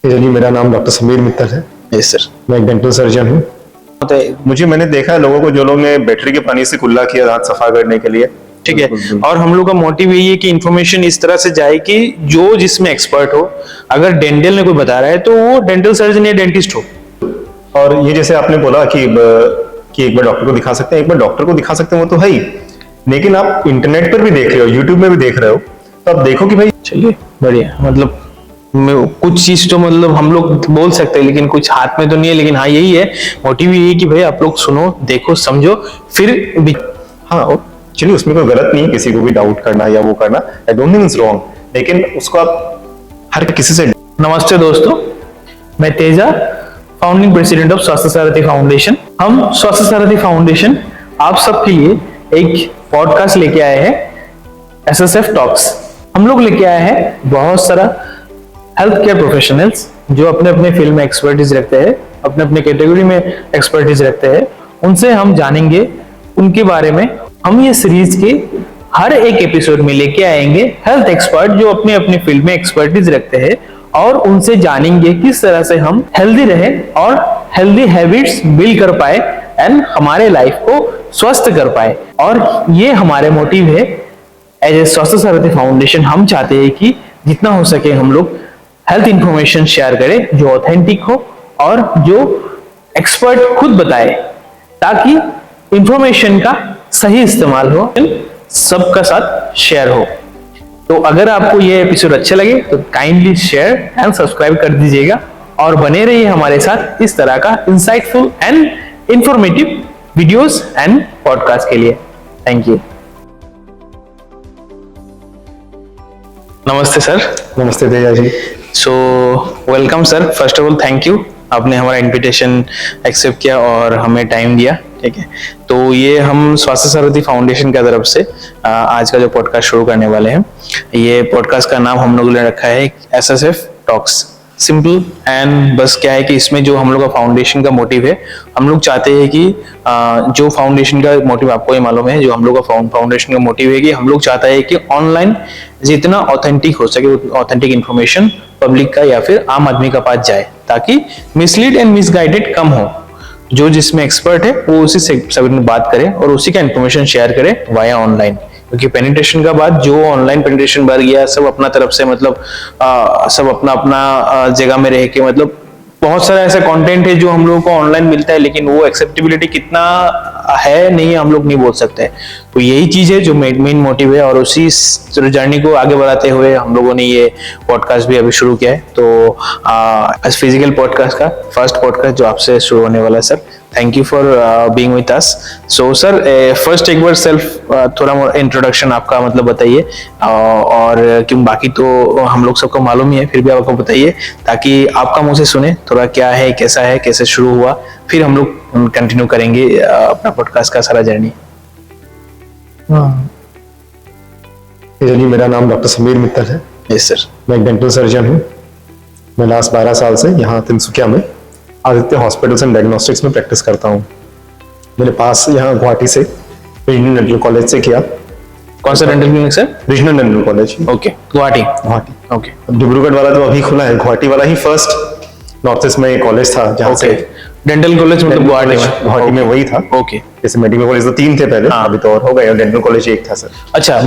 जी, मेरा नाम डॉक्टर समीर मित्तल है। Yes sir. मैं एक डेंटल सर्जन हूँ। मैंने देखा है लोगों को, जो लोग ने बैटरी के पानी से कुल्ला किया दांत सफा करने के लिए। ठीक है, और हम लोग का मोटिव यही है कि इंफॉर्मेशन इस तरह से जाए कि जो जिसमें एक्सपर्ट हो, अगर डेंटल में कोई बता रहा है तो वो डेंटल सर्जन या डेंटिस्ट हो। और ये जैसे आपने बोला कि एक बार डॉक्टर को दिखा सकते हैं, एक बार डॉक्टर को दिखा सकते हैं, वो तो है ही, लेकिन आप इंटरनेट पर भी देख रहे हो, यूट्यूब में भी देख रहे हो, तो आप देखो कि भाई चलिए बढ़िया। मतलब कुछ चीज तो मतलब हम लोग बोल सकते हैं, लेकिन कुछ हाथ में तो नहीं है। लेकिन हाँ, यही है मोटिव, यही है कि भाई आप लोग सुनो, देखो, समझो, फिर भी हाँ चलिए, उसमें कोई गलत नहीं है किसी को भी डाउट करना या वो करना। I don't think it's wrong, लेकिन उसको आप हर किसी से। नमस्ते दोस्तों, मैं तेजा, फाउंडिंग प्रेसिडेंट ऑफ स्वास्थ्य सारथी फाउंडेशन। हम स्वास्थ्य सारथी फाउंडेशन आप सबके लिए एक पॉडकास्ट लेके आए हैं, एसएसएफ टॉक्स। हम लोग लेके आए हैं बहुत सारा हेल्थ केयर प्रोफेशनल्स जो अपने अपने फील्ड में एक्सपर्टीज रखते हैं, अपने अपने कैटेगरी में एक्सपर्टीज रखते हैं। उनसे हम जानेंगे उनके बारे में। हम ये सीरीज के हर एक एपिसोड में लेके आएंगे हेल्थ एक्सपर्ट जो अपने अपने फील्ड में एक्सपर्टीज रखते हैं, और उनसे जानेंगे किस तरह से हम हेल्दी रहे और हेल्दी हैबिट्स बिल्ड कर पाए एंड हमारे लाइफ को स्वस्थ कर पाए। और ये हमारे मोटिव है एज ए स्वास्थ्य सारथी फाउंडेशन। हम चाहते हैं कि जितना हो सके हम लोग हेल्थ इंफॉर्मेशन शेयर करें जो ऑथेंटिक हो और जो एक्सपर्ट खुद बताए, ताकि इंफॉर्मेशन का सही इस्तेमाल हो, सबका साथ शेयर हो। तो अगर आपको ये एपिसोड अच्छे लगे तो काइंडली शेयर एंड सब्सक्राइब कर दीजिएगा, और बने रहिए हमारे साथ इस तरह का insightful and informative videos and podcast के लिए। Thank you. नमस्ते सर। नमस्ते Teja ji. So welcome sir. First of all thank you, आपने हमारा इनविटेशन एक्सेप्ट किया और हमें टाइम दिया। ठीक है, तो ये हम स्वास्थ्य सारथी फाउंडेशन की तरफ से आज का जो पॉडकास्ट शुरू करने वाले हैं, ये पॉडकास्ट का नाम हम लोगों ने रखा है एसएसएफ टॉक्स। सिंपल एंड बस क्या है कि इसमें जो हम लोग का फाउंडेशन का मोटिव है, हम लोग चाहते हैं कि जो फाउंडेशन का मोटिव आपको ही मालूम है, जो हम लोग का फाउंडेशन का मोटिव है कि हम लोग चाहते हैं कि ऑनलाइन जितना ऑथेंटिक हो सके ऑथेंटिक इंफॉर्मेशन पब्लिक का या फिर आम आदमी का पास जाए, ताकि मिसलीड एंड मिसगाइडेड कम हो। जो जिसमें एक्सपर्ट है वो उसी से सभी में बात करे और उसी का इंफॉर्मेशन शेयर करे वाया ऑनलाइन। क्योंकि पेनिट्रेशन का बाद जो ऑनलाइन पेनिट्रेशन बढ़ गया, सब अपना तरफ से मतलब सब अपना अपना जगह में रह के, मतलब बहुत सारा ऐसा कंटेंट है जो हम लोगों को ऑनलाइन मिलता है, लेकिन वो एक्सेप्टेबिलिटी कितना है नहीं, हम लोग नहीं बोल सकते। तो यही चीज है जो मेन मोटिव है, और उसी जर्नी को आगे बढ़ाते हुए हम लोगों ने ये पॉडकास्ट भी अभी शुरू किया है। तो फिजिकल पॉडकास्ट का फर्स्ट पॉडकास्ट जो आपसे शुरू होने वाला है sir. Thank you for being with us. So sir, first एक बार सेल्फ थोड़ा मोर इंट्रोडक्शन आपका मतलब बताइए, और क्यों बाकी तो हम लोग सबको मालूम ही है, फिर भी आपको बताइए ताकि आपका मुंह से सुने थोड़ा क्या है, कैसे शुरू हुआ, फिर हम लोग कंटिन्यू करेंगे अपना पॉडकास्ट का सारा जर्नी। जी, मेरा नाम डॉक्टर समीर मित्तल है। Yes sir. मैं एक डेंटल सर्जन हूँ। मैं लास्ट 12 साल से यहाँ तिनसुकिया में आदित्य हॉस्पिटल्स एंड डायग्नोस्टिक्स में प्रैक्टिस करता हूँ। मैंने पास यहाँ गुवाहाटी से रीजनल डेंटल कॉलेज से किया। कौन सा dental clinic sir? Regional dental college. Okay, Guwahati. Okay. Dibrugarh वाला तो अभी खुला है, गुवाहाटी वाला ही फर्स्ट नॉर्थ ईस्ट में कॉलेज था जहाँ से डेंटल कॉलेज मतलब गुवाहाटी में वही था। ओके। जैसे मेडिकल कॉलेज तो 3 थे पहले, अभी तो और हो गए, और डेंटल कॉलेज 1 था सर। अच्छा,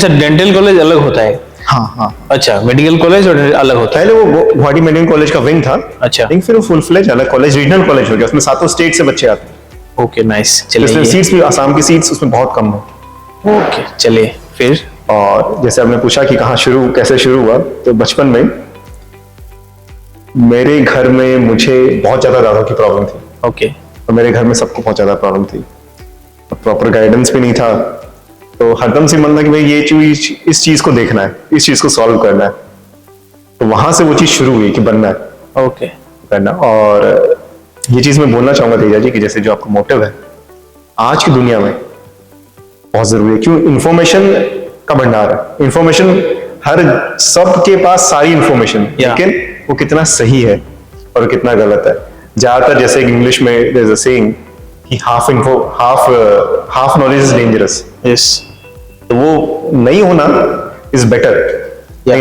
डेंटल कॉलेज अलग होता है? हाँ। अच्छा, मेडिकल कॉलेज और अलग होता है। पहले वो गुवाहाटी मेडिकल कॉलेज का विंग था। अच्छा, लेकिन फिर वो फुल फ्लेज अलग कॉलेज, रीजनल कॉलेज हो गया। उसमें 7 स्टेट से बच्चे आते हैं। Okay, nice. चलिए, सीट्स भी आसाम की सीट्स उसमें बहुत कम है। ओके, चलिए फिर। और जैसे आपने पूछा कि कैसे शुरू हुआ, तो बचपन में मेरे घर में मुझे बहुत ज्यादा दांतों की प्रॉब्लम थी। ओके। तो मेरे घर में सबको बहुत ज्यादा प्रॉब्लम थी, प्रॉपर गाइडेंस भी नहीं था। तो हरदम से मन था कि भाई ये चीज, इस चीज को देखना है, इस चीज को सॉल्व करना है। तो वहां से वो चीज शुरू हुई कि बनना है, ओके, करना। और ये चीज मैं बोलना चाहूंगा तेजा जी कि जैसे जो आपका मोटिव है आज की दुनिया में बहुत जरूरी है। क्यों? इंफॉर्मेशन का भंडार है। इंफॉर्मेशन हर सबके पास सारी इंफॉर्मेशन, लेकिन वो कितना सही है और कितना गलत है। ज्यादातर जैसे इंग्लिश में देयर इज अ सेइंग कि half knowledge is dangerous. Yes. तो वो नहीं होना is better,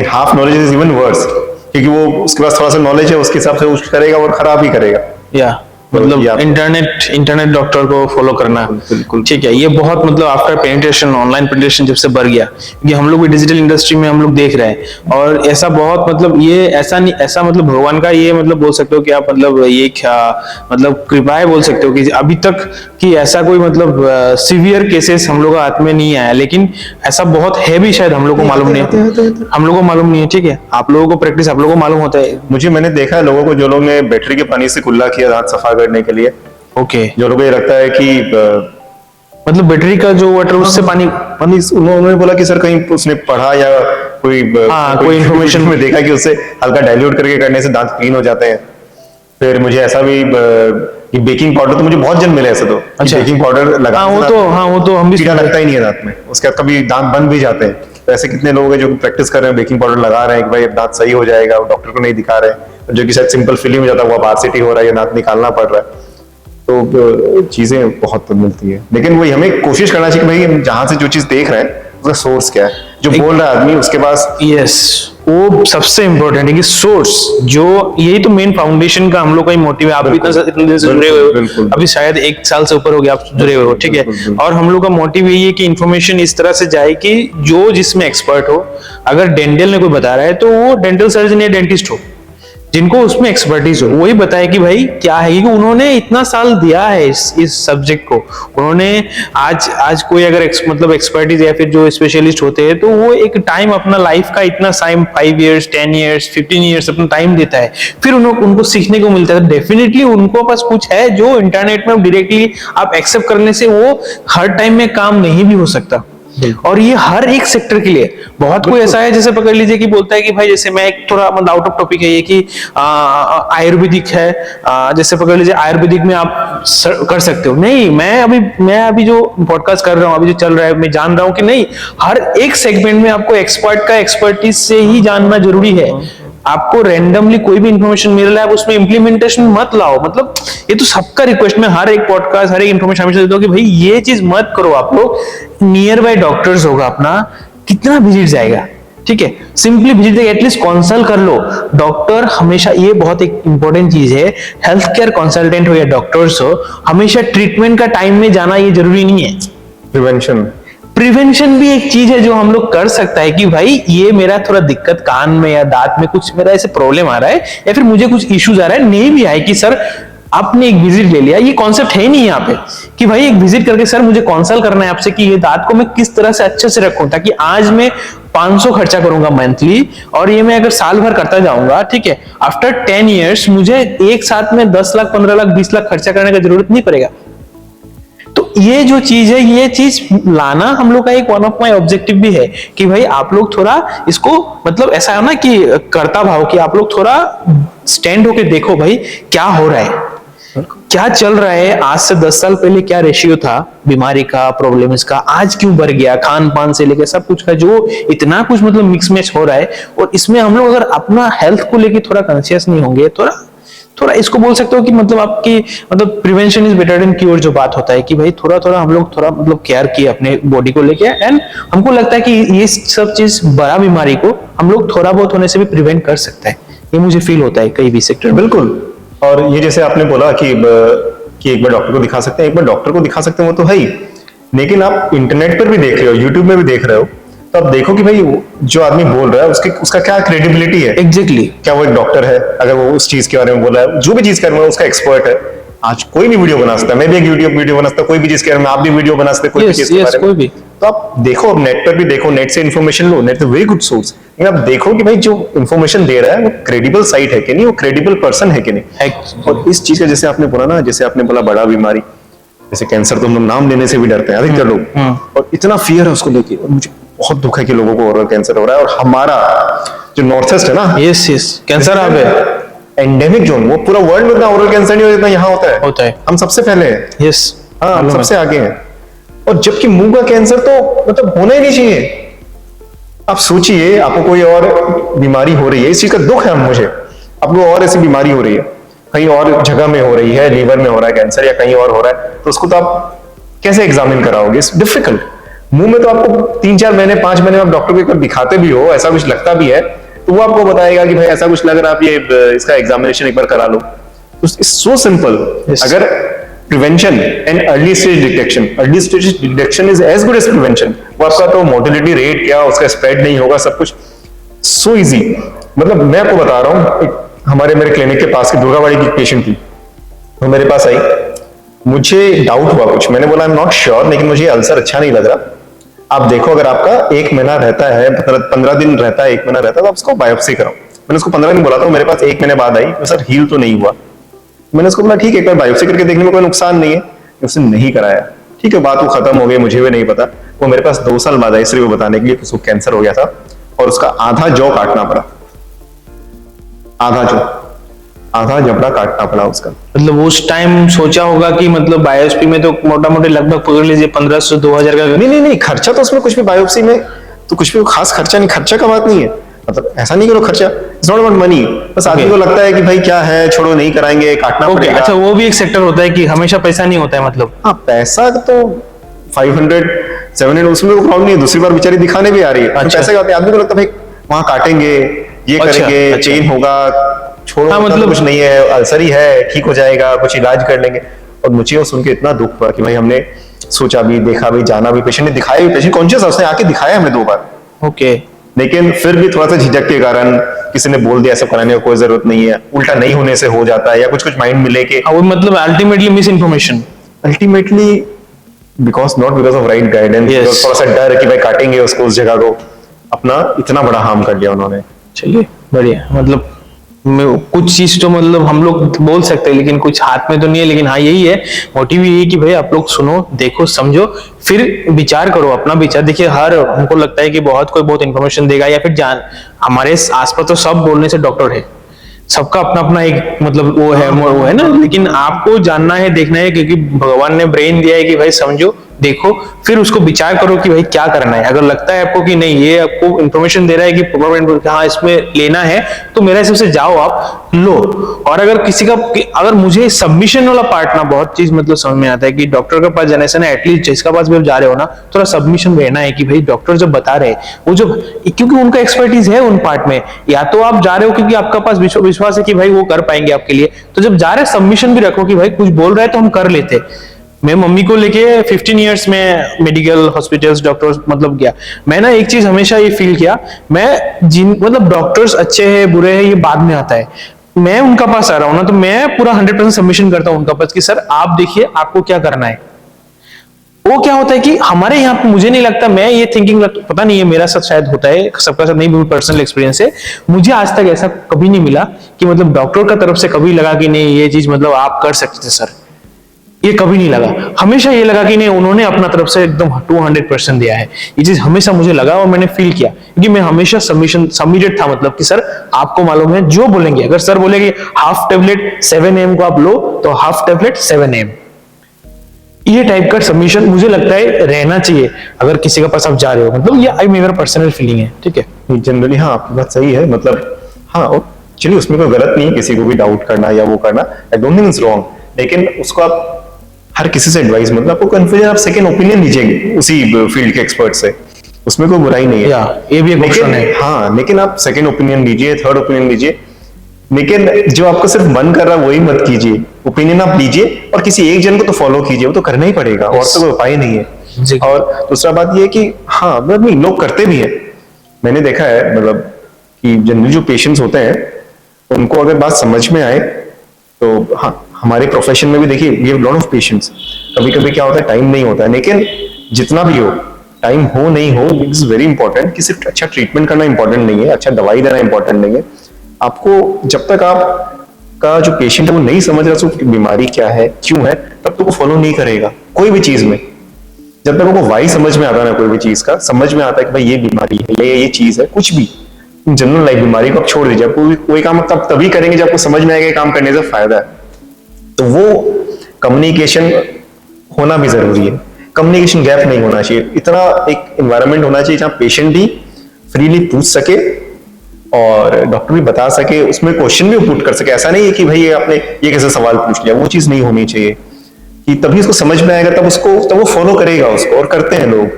half knowledge is even worse. क्योंकि वो उसके पास थोड़ा सा नॉलेज है, उसके हिसाब से कुछ करेगा और खराब ही करेगा। या मतलब इंटरनेट डॉक्टर को फॉलो करना, बिल्कुल। ठीक है। ये बहुत मतलब आफ्टर पेनिट्रेशन, ऑनलाइन पेनिट्रेशन जब से बढ़ गया, क्योंकि हम लोग भी डिजिटल इंडस्ट्री में हम लोग देख रहे हैं, और ऐसा बहुत मतलब ये ऐसा नहीं, ऐसा मतलब भगवान का ये मतलब बोल सकते हो कि आप मतलब ये क्या मतलब कृपा है बोल सकते हो कि अभी तक कि ऐसा कोई मतलब सीवियर केसेस हम लोग के हाथ में नहीं आया, लेकिन ऐसा बहुत है भी शायद हम लोग को मालूम नहीं है, हम लोग को मालूम नहीं है, ठीक है। आप लोगों को प्रैक्टिस आप लोगों को मालूम होता है। मैंने देखा है लोगों को, जो लोग ने बैटरी के पानी से कुल्ला किया दांत सफा करने के लिए, ओके, जो लोगों को ये लगता है कि मतलब बैटरी का जो वाटर उससे पानी, उन्होंने बोला कि सर कहीं उसने पढ़ा या कोई कोई इन्फॉर्मेशन में देखा कि उससे हल्का डाइल्यूट करके करने से दांत क्लीन हो जाते हैं। फिर मुझे ऐसा भी कि बेकिंग पाउडर, तो मुझे बहुत जन मिले ऐसे, तो अच्छा। बेकिंग पाउडर लगा वो तो हम भी कीड़ा लगता ही नहीं है दांत में, उसके बाद कभी दांत बंद भी जाते हैं। तो ऐसे कितने लोग हैं जो प्रैक्टिस कर रहे हैं, बेकिंग पाउडर लगा रहे हैं कि भाई अब दांत सही हो जाएगा, डॉक्टर को नहीं दिखा रहे हैं, जो कि शायद सिंपल फीलिंग हो जाता है, वो आरसीटी हो रहा है या दांत निकालना पड़ रहा है। तो चीजें बहुत मिलती है, लेकिन वही हमें कोशिश करना चाहिए कि भाई हम जहां से जो चीज देख रहे हैं उसका सोर्स क्या है, जो बोल रहा है आदमी उसके पास। यस, वो सबसे इंपॉर्टेंट है कि सोर्स, जो यही तो मेन फाउंडेशन का हम लोग का ही मोटिव है। आप भी इतने दिन से जुड़े हुए हो, अभी शायद 1 साल से ऊपर हो गया आप जुड़े हुए हो, ठीक है। और हम लोग का मोटिव यही है कि इन्फॉर्मेशन इस तरह से जाए कि जो जिसमें एक्सपर्ट हो, अगर डेंटल में कोई बता रहा है तो वो डेंटल सर्जन या डेंटिस्ट हो, जिनको उसमें एक्सपर्टीज हो, वही बताए कि भाई क्या है, क्योंकि उन्होंने इतना साल दिया है इस सब्जेक्ट को। उन्होंने आज कोई अगर मतलब एक्सपर्टीज या फिर जो स्पेशलिस्ट होते हैं, तो वो एक टाइम अपना लाइफ का इतना टाइम 5 इयर्स 10 इयर्स 15 इयर्स अपना टाइम देता है, फिर उनको सीखने को मिलता है। डेफिनेटली उनको पास कुछ है जो इंटरनेट में डायरेक्टली आप एक्सेप्ट करने से वो हर टाइम में काम नहीं भी हो सकता। और ये हर एक सेक्टर के लिए बहुत कोई ऐसा है, जैसे पकड़ लीजिए कि बोलता है कि भाई जैसे मैं एक थोड़ा मतलब आउट ऑफ टॉपिक है ये कि आयुर्वेदिक है, जैसे पकड़ लीजिए आयुर्वेदिक में आप कर सकते हो। नहीं, मैं अभी जो पॉडकास्ट कर रहा हूँ, अभी जो चल रहा है, मैं जान रहा हूँ कि नहीं, हर एक सेगमेंट में आपको एक्सपर्ट का एक्सपर्टीज से ही जानना जरूरी है। आपको रैंडमली कोई भी इंफॉर्मेशन मिल रहा है, उसमें इंप्लीमेंटेशन मत लाओ। मतलब ये तो सबका रिक्वेस्ट, मैं हर एक पॉडकास्ट हर एक इंफॉर्मेशन हमेशा देता हूं कि भाई ये चीज मत करो। आप लोग नियर बाय डॉक्टर्स होगा अपना, कितना विजिट जाएगा, ठीक है, सिंपली विजिट जाएगा, एटलीस्ट कंसल्ट कर लो। डॉक्टर हमेशा, ये बहुत एक इंपॉर्टेंट चीज है, हेल्थ केयर कंसल्टेंट हो या डॉक्टर्स हो, हमेशा ट्रीटमेंट का टाइम में जाना ये जरूरी नहीं है। प्रिवेंशन भी एक चीज है जो हम लोग कर सकता है कि भाई ये मेरा थोड़ा दिक्कत कान में या दांत में कुछ मेरा ऐसे प्रॉब्लम आ रहा है, या फिर मुझे कुछ इश्यूज आ रहा है, नहीं भी आए कि सर आपने एक विजिट ले लिया, ये कॉन्सेप्ट है नहीं यहाँ पे कि भाई एक विजिट करके सर मुझे कंसल्ट करना है आपसे कि ये दांत को मैं किस तरह से अच्छे से रखूं, ताकि आज मैं 500 खर्चा करूंगा मंथली, और ये मैं अगर साल भर करता जाऊंगा, ठीक है, आफ्टर 10 इयर्स मुझे एक साथ में 10 लाख 15 लाख 20 लाख खर्चा करने की जरूरत नहीं पड़ेगा। तो ये जो चीज है, ये चीज लाना हम लोग का एक वन ऑफ माय ऑब्जेक्टिव भी है कि भाई आप लोग थोड़ा इसको मतलब ऐसा है ना कि कर्ता भाव, कि आप लोग थोड़ा स्टैंड होके देखो भाई क्या हो रहा है, क्या चल रहा है। आज से 10 साल पहले क्या रेशियो था बीमारी का, प्रॉब्लम्स का, आज क्यों बढ़ गया, खान पान से लेकर सब कुछ का जो इतना कुछ मतलब मिक्स मैच हो रहा है। और इसमें हम लोग अगर अपना हेल्थ को लेकर थोड़ा कॉन्शियस नहीं होंगे, थोड़ा इसको बोल सकते हो कि मतलब आपकी मतलब prevention is better than cure जो बात होता है कि भाई थोड़ा हम लोग थोड़ा मतलब केयर किए अपने बॉडी को लेके, एंड हमको लगता है कि ये सब चीज बड़ा बीमारी को हम लोग थोड़ा बहुत होने से भी प्रिवेंट कर सकते हैं। ये मुझे फील होता है कई भी सेक्टर में। बिल्कुल। और ये जैसे आपने बोला कि एक बार डॉक्टर को दिखा सकते हैं, एक बार डॉक्टर को दिखा सकते हैं, वो तो है ही, लेकिन आप इंटरनेट पर भी देख रहे हो, यूट्यूब में भी देख रहे हो, तो आप देखो कि भाई जो आदमी बोल रहा है उसका क्या क्रेडिबिलिटी है। एग्जैक्टली क्या वो एक डॉक्टर है? अगर वो उस चीज के बारे में बोला है, जो भी चीज कर रहा है उसका एक्सपर्ट है। आज कोई भी वीडियो बना सकता है, मैं भी एक यूट्यूब वीडियो बना सकता हूँ, कोई भी चीज के बारे में आप भी वीडियो बना सकते हैं, कोई भी चीज के बारे में। तो आप देखो, अब नेट पर भी देखो, नेट से इन्फॉर्मेशन लो, नेट वेरी गुड सोर्स, लेकिन आप देखो कि भाई जो इन्फॉर्मेशन दे रहा है वो क्रेडिबल साइट है कि नहीं, वो क्रेडिबल पर्सन है कि नहीं। और इस चीज का जैसे आपने बोला ना, जैसे आपने बोला बड़ा बीमारी जैसे कैंसर, तो हम लोग नाम लेने से भी डरते हैं अधिकतर लोग, और इतना फियर है उसको लेके। और मुझे बहुत दुख है कि लोगों को ओरल कैंसर हो रहा है, और हमारा जो नॉर्थ ईस्ट है ना, यस कैंसर अब है एंडेमिक जोन, वो पूरा वर्ल्ड में इतना ओरल कैंसर नहीं होता, यहाँ होता है। हम सबसे पहले हैं, यस हाँ, हम सबसे आगे हैं। और जबकि मुंह का कैंसर तो मतलब होना ही नहीं चाहिए। आप सोचिए, आपको कोई और बीमारी हो रही है, इस चीज का दुख है मुझे, आपको और ऐसी बीमारी हो रही है, कहीं और जगह में हो रही है, लीवर में हो रहा है कैंसर या कहीं और हो रहा है, तो उसको तो आप कैसे एग्जामिन कराओगे? It's difficult. मुंह में तो आपको 3-4 महीने 5 महीने में आप डॉक्टर को एक बार दिखाते भी हो, ऐसा कुछ लगता भी है, तो वो आपको बताएगा कि भाई ऐसा कुछ लग रहा है, आप ये इसका एग्जामिनेशन एक बार करा लो। तो इट्स सो सिंपल। Yes. अगर prevention and early stage detection is as good as prevention, वो आपका तो मोर्टेलिटी रेट क्या, उसका स्प्रेड नहीं होगा, सब कुछ सो इजी। मतलब मैं आपको बता रहा हूँ, मेरे क्लिनिक के पास की दुर्गाबाड़ी की पेशेंट थी, वो मेरे पास आई, मुझे डाउट हुआ कुछ, मैंने बोला आई एम नॉट श्योर, लेकिन मुझे अल्सर अच्छा नहीं लग रहा, आप देखो अगर आपका 1 महीना रहता है, 15 दिन रहता है, 1 महीना रहता है, तो आप उसको बायोप्सी कराओ। मैंने उसको 15 दिन बोला था, मेरे पास 1 महीने बाद आई, तो सर हील तो नहीं हुआ। मैंने उसको बोला ठीक है, एक बार बायोप्सी करके देखने में कोई नुकसान नहीं है, उसने नहीं कराया, ठीक है, बात वो खत्म हो गई, मुझे भी नहीं पता। वो मेरे पास 2 साल बाद आई सिर्फ वो बताने के लिए कि उसको कैंसर हो गया था और उसका आधा जौ काटना पड़ा, आधा जबड़ा काटना पड़ा उसका। मतलब उस टाइम सोचा होगा कि मतलब बायोप्सी में तो मोटा मोटी लगभग पकड़ लीजिए 1500 2000 का। नहीं, खर्चा तो उसमें कुछ भी, बायोप्सी में तो कुछ भी खास खर्चा नहीं, खर्चा का बात नहीं है, मतलब ऐसा नहीं करो खर्चा, इट्स नॉट अबाउट मनी। बस आदमी को लगता है कि भाई क्या है, छोड़ो नहीं कराएंगे, काटना पड़ेगा। अच्छा, वो भी एक सेक्टर होता है कि हमेशा पैसा नहीं होता है, मतलब हाँ पैसा तो 500 700 उसमें कोई प्रॉब्लम नहीं है, दूसरी बार बेचारी दिखाने भी आ रही है। अच्छा। पैसे का आदमी को लगता है भाई वहां काटेंगे, ये अच्छा, करेंगे, अच्छा। चेन होगा, छोड़ो, हाँ, मतलब कुछ नहीं है, अल्सर ही है, ठीक हो जाएगा, कुछ इलाज कर लेंगे। और मुझे वो सुन के इतना दुख हुआ कि भाई हमने सोचा भी, देखा भी, जाना भी, पेशेंट ने दिखाया भी, पेशेंट कॉन्शियस है, उसने आके दिखाया हमें 2 बार, ओके। लेकिन फिर भी थोड़ा सा झिझक के कारण किसी ने बोल दिया ऐसा कराने की कोई जरूरत नहीं है, उल्टा नहीं होने से हो जाता है, या कुछ माइंड मिले के वो मतलब ultimately miss information. Ultimately not because of right guidance, Yes. थोड़ा सा डर कि भाई काटेंगे उसको, उस जगह को, अपना इतना बड़ा हार्म कर लिया उन्होंने। चलिए बढ़िया, मतलब कुछ चीज तो मतलब हम लोग बोल सकते हैं लेकिन कुछ हाथ में तो नहीं है, लेकिन हाँ यही है, मोटिव यही है कि भाई आप लोग सुनो, देखो, समझो, फिर विचार करो, अपना विचार। देखिए हमको लगता है कि बहुत इन्फॉर्मेशन देगा या फिर जान, हमारे आसपास तो सब बोलने से डॉक्टर है, सबका अपना अपना एक मतलब वो है ना, लेकिन आपको जानना है, देखना है, क्योंकि भगवान ने ब्रेन दिया है कि भाई समझो, देखो, फिर उसको विचार करो कि भाई क्या करना है। अगर लगता है आपको कि नहीं, ये आपको इंफॉर्मेशन दे रहा है कि हाँ इसमें लेना है, तो मेरे हिसाब से जाओ, आप लो। और अगर किसी का, अगर मुझे सबमिशन वाला पार्ट ना बहुत चीज मतलब समझ में आता है कि डॉक्टर के पास जाने से ना, एटलीस्ट जिसका पास भी आप जा रहे हो ना, थोड़ा सबमिशन रहना है कि भाई डॉक्टर जब बता रहे हैं वो जो, क्योंकि उनका एक्सपर्टीज है उन पार्ट में, या तो आप जा रहे हो क्योंकि आपका पास विश्वास है कि भाई वो कर पाएंगे आपके लिए, तो जब जा रहे सबमिशन भी रखो कि भाई कुछ बोल रहा है तो हम कर लेते। मैं मम्मी को लेके 15 इयर्स में मेडिकल हॉस्पिटल्स डॉक्टर्स मतलब गया, मैं ना एक चीज हमेशा ये फील किया, मैं जिन मतलब डॉक्टर्स अच्छे हैं बुरे हैं ये बाद में आता है, मैं उनका पास आ रहा हूं ना, तो मैं पूरा 100% सबमिशन करता हूं उनका पास कि सर आप देखिए आपको क्या करना है। वो क्या होता है कि हमारे यहाँ पे, मुझे नहीं लगता, मैं ये थिंकिंग पता नहीं है, मेरा साथ शायद होता है, सबका साथ नहीं, पर्सनल एक्सपीरियंस है, मुझे आज तक ऐसा कभी नहीं मिला कि मतलब डॉक्टर का तरफ से कभी लगा कि नहीं ये चीज मतलब आप कर सकते थे सर, ये कभी नहीं लगा। हमेशा ये लगा कि नहीं, उन्होंने अपना तरफ से एकदम 200% दिया है, ये चीज हमेशा मुझे लगा और मैंने फील किया, क्योंकि मैं हमेशा सबमिटेड था, मतलब कि सर आपको मालूम है जो बोलेंगे, अगर सर बोलेंगे हाफ टेबलेट 7 AM को आप लो, तो हाफ टेबलेट 7 AM, ये टाइप का सबमिशन मुझे लगता है रहना चाहिए अगर किसी के पास आप जा रहे हो, मतलब ये मेरा पर्सनल फीलिंग है, ठीक है। जनरली हाँ आपकी बात सही है, मतलब हाँ चलिए उसमें कोई गलत नहीं है, किसी को भी डाउट करना या वो करना, I don't think it's wrong, लेकिन उसको आप हर किसी से एडवाइस, मतलब आपको कंफ्यूजन, आप सेकंड ओपिनियन लीजिए उसी फील्ड के एक्सपर्ट से, उसमें कोई बुराई नहीं है, ये भी एक ऑप्शन है। हाँ लेकिन आप सेकंड ओपिनियन लीजिए, थर्ड ओपिनियन लीजिए, लेकिन जो आपको सिर्फ मन कर रहा है वही मत कीजिए, ओपिनियन आप लीजिए और किसी एक जन को तो फॉलो कीजिए, वो तो करना ही पड़ेगा, और तो कोई उपाय नहीं है। और दूसरा बात ये है कि हाँ मतलब नहीं, लोग करते भी हैं, मैंने देखा है, मतलब कि जनरली जो पेशेंट्स होते हैं उनको अगर बात समझ में आए तो, हाँ हमारे प्रोफेशन में भी देखिए we have lot of patients, कभी कभी क्या होता है टाइम नहीं होता है, लेकिन जितना भी हो, टाइम हो नहीं हो, इट इज वेरी इंपॉर्टेंट कि सिर्फ अच्छा ट्रीटमेंट करना इंपॉर्टेंट नहीं है, अच्छा दवाई देना इंपॉर्टेंट नहीं है, आपको जब तक आपका जो पेशेंट है वो नहीं समझ रहा उसकी बीमारी क्या है, क्यों है, तब तक वो फॉलो नहीं करेगा कोई भी चीज में। जब तक वो वाई समझ में आता है ना, कोई भी चीज का समझ में आता है कि भाई ये बीमारी है, ये चीज है, कुछ भी जनरल लाइफ बीमारी को आप छोड़ दीजिए, आपको कोई काम आप तभी करेंगे जब आपको समझ में आएगा काम करने से फायदा है, तो वो कम्युनिकेशन होना भी जरूरी है, कम्युनिकेशन गैप नहीं होना चाहिए, इतना एक एनवायरनमेंट होना चाहिए जहां पेशेंट भी फ्रीली पूछ सके और डॉक्टर भी बता सके, उसमें क्वेश्चन भी पुट कर सके, ऐसा नहीं है कि भाई ये आपने ये कैसे सवाल पूछ लिया, वो चीज नहीं होनी चाहिए, कि तभी उसको समझ में आएगा, तब वो फॉलो करेगा उसको, और करते हैं लोग,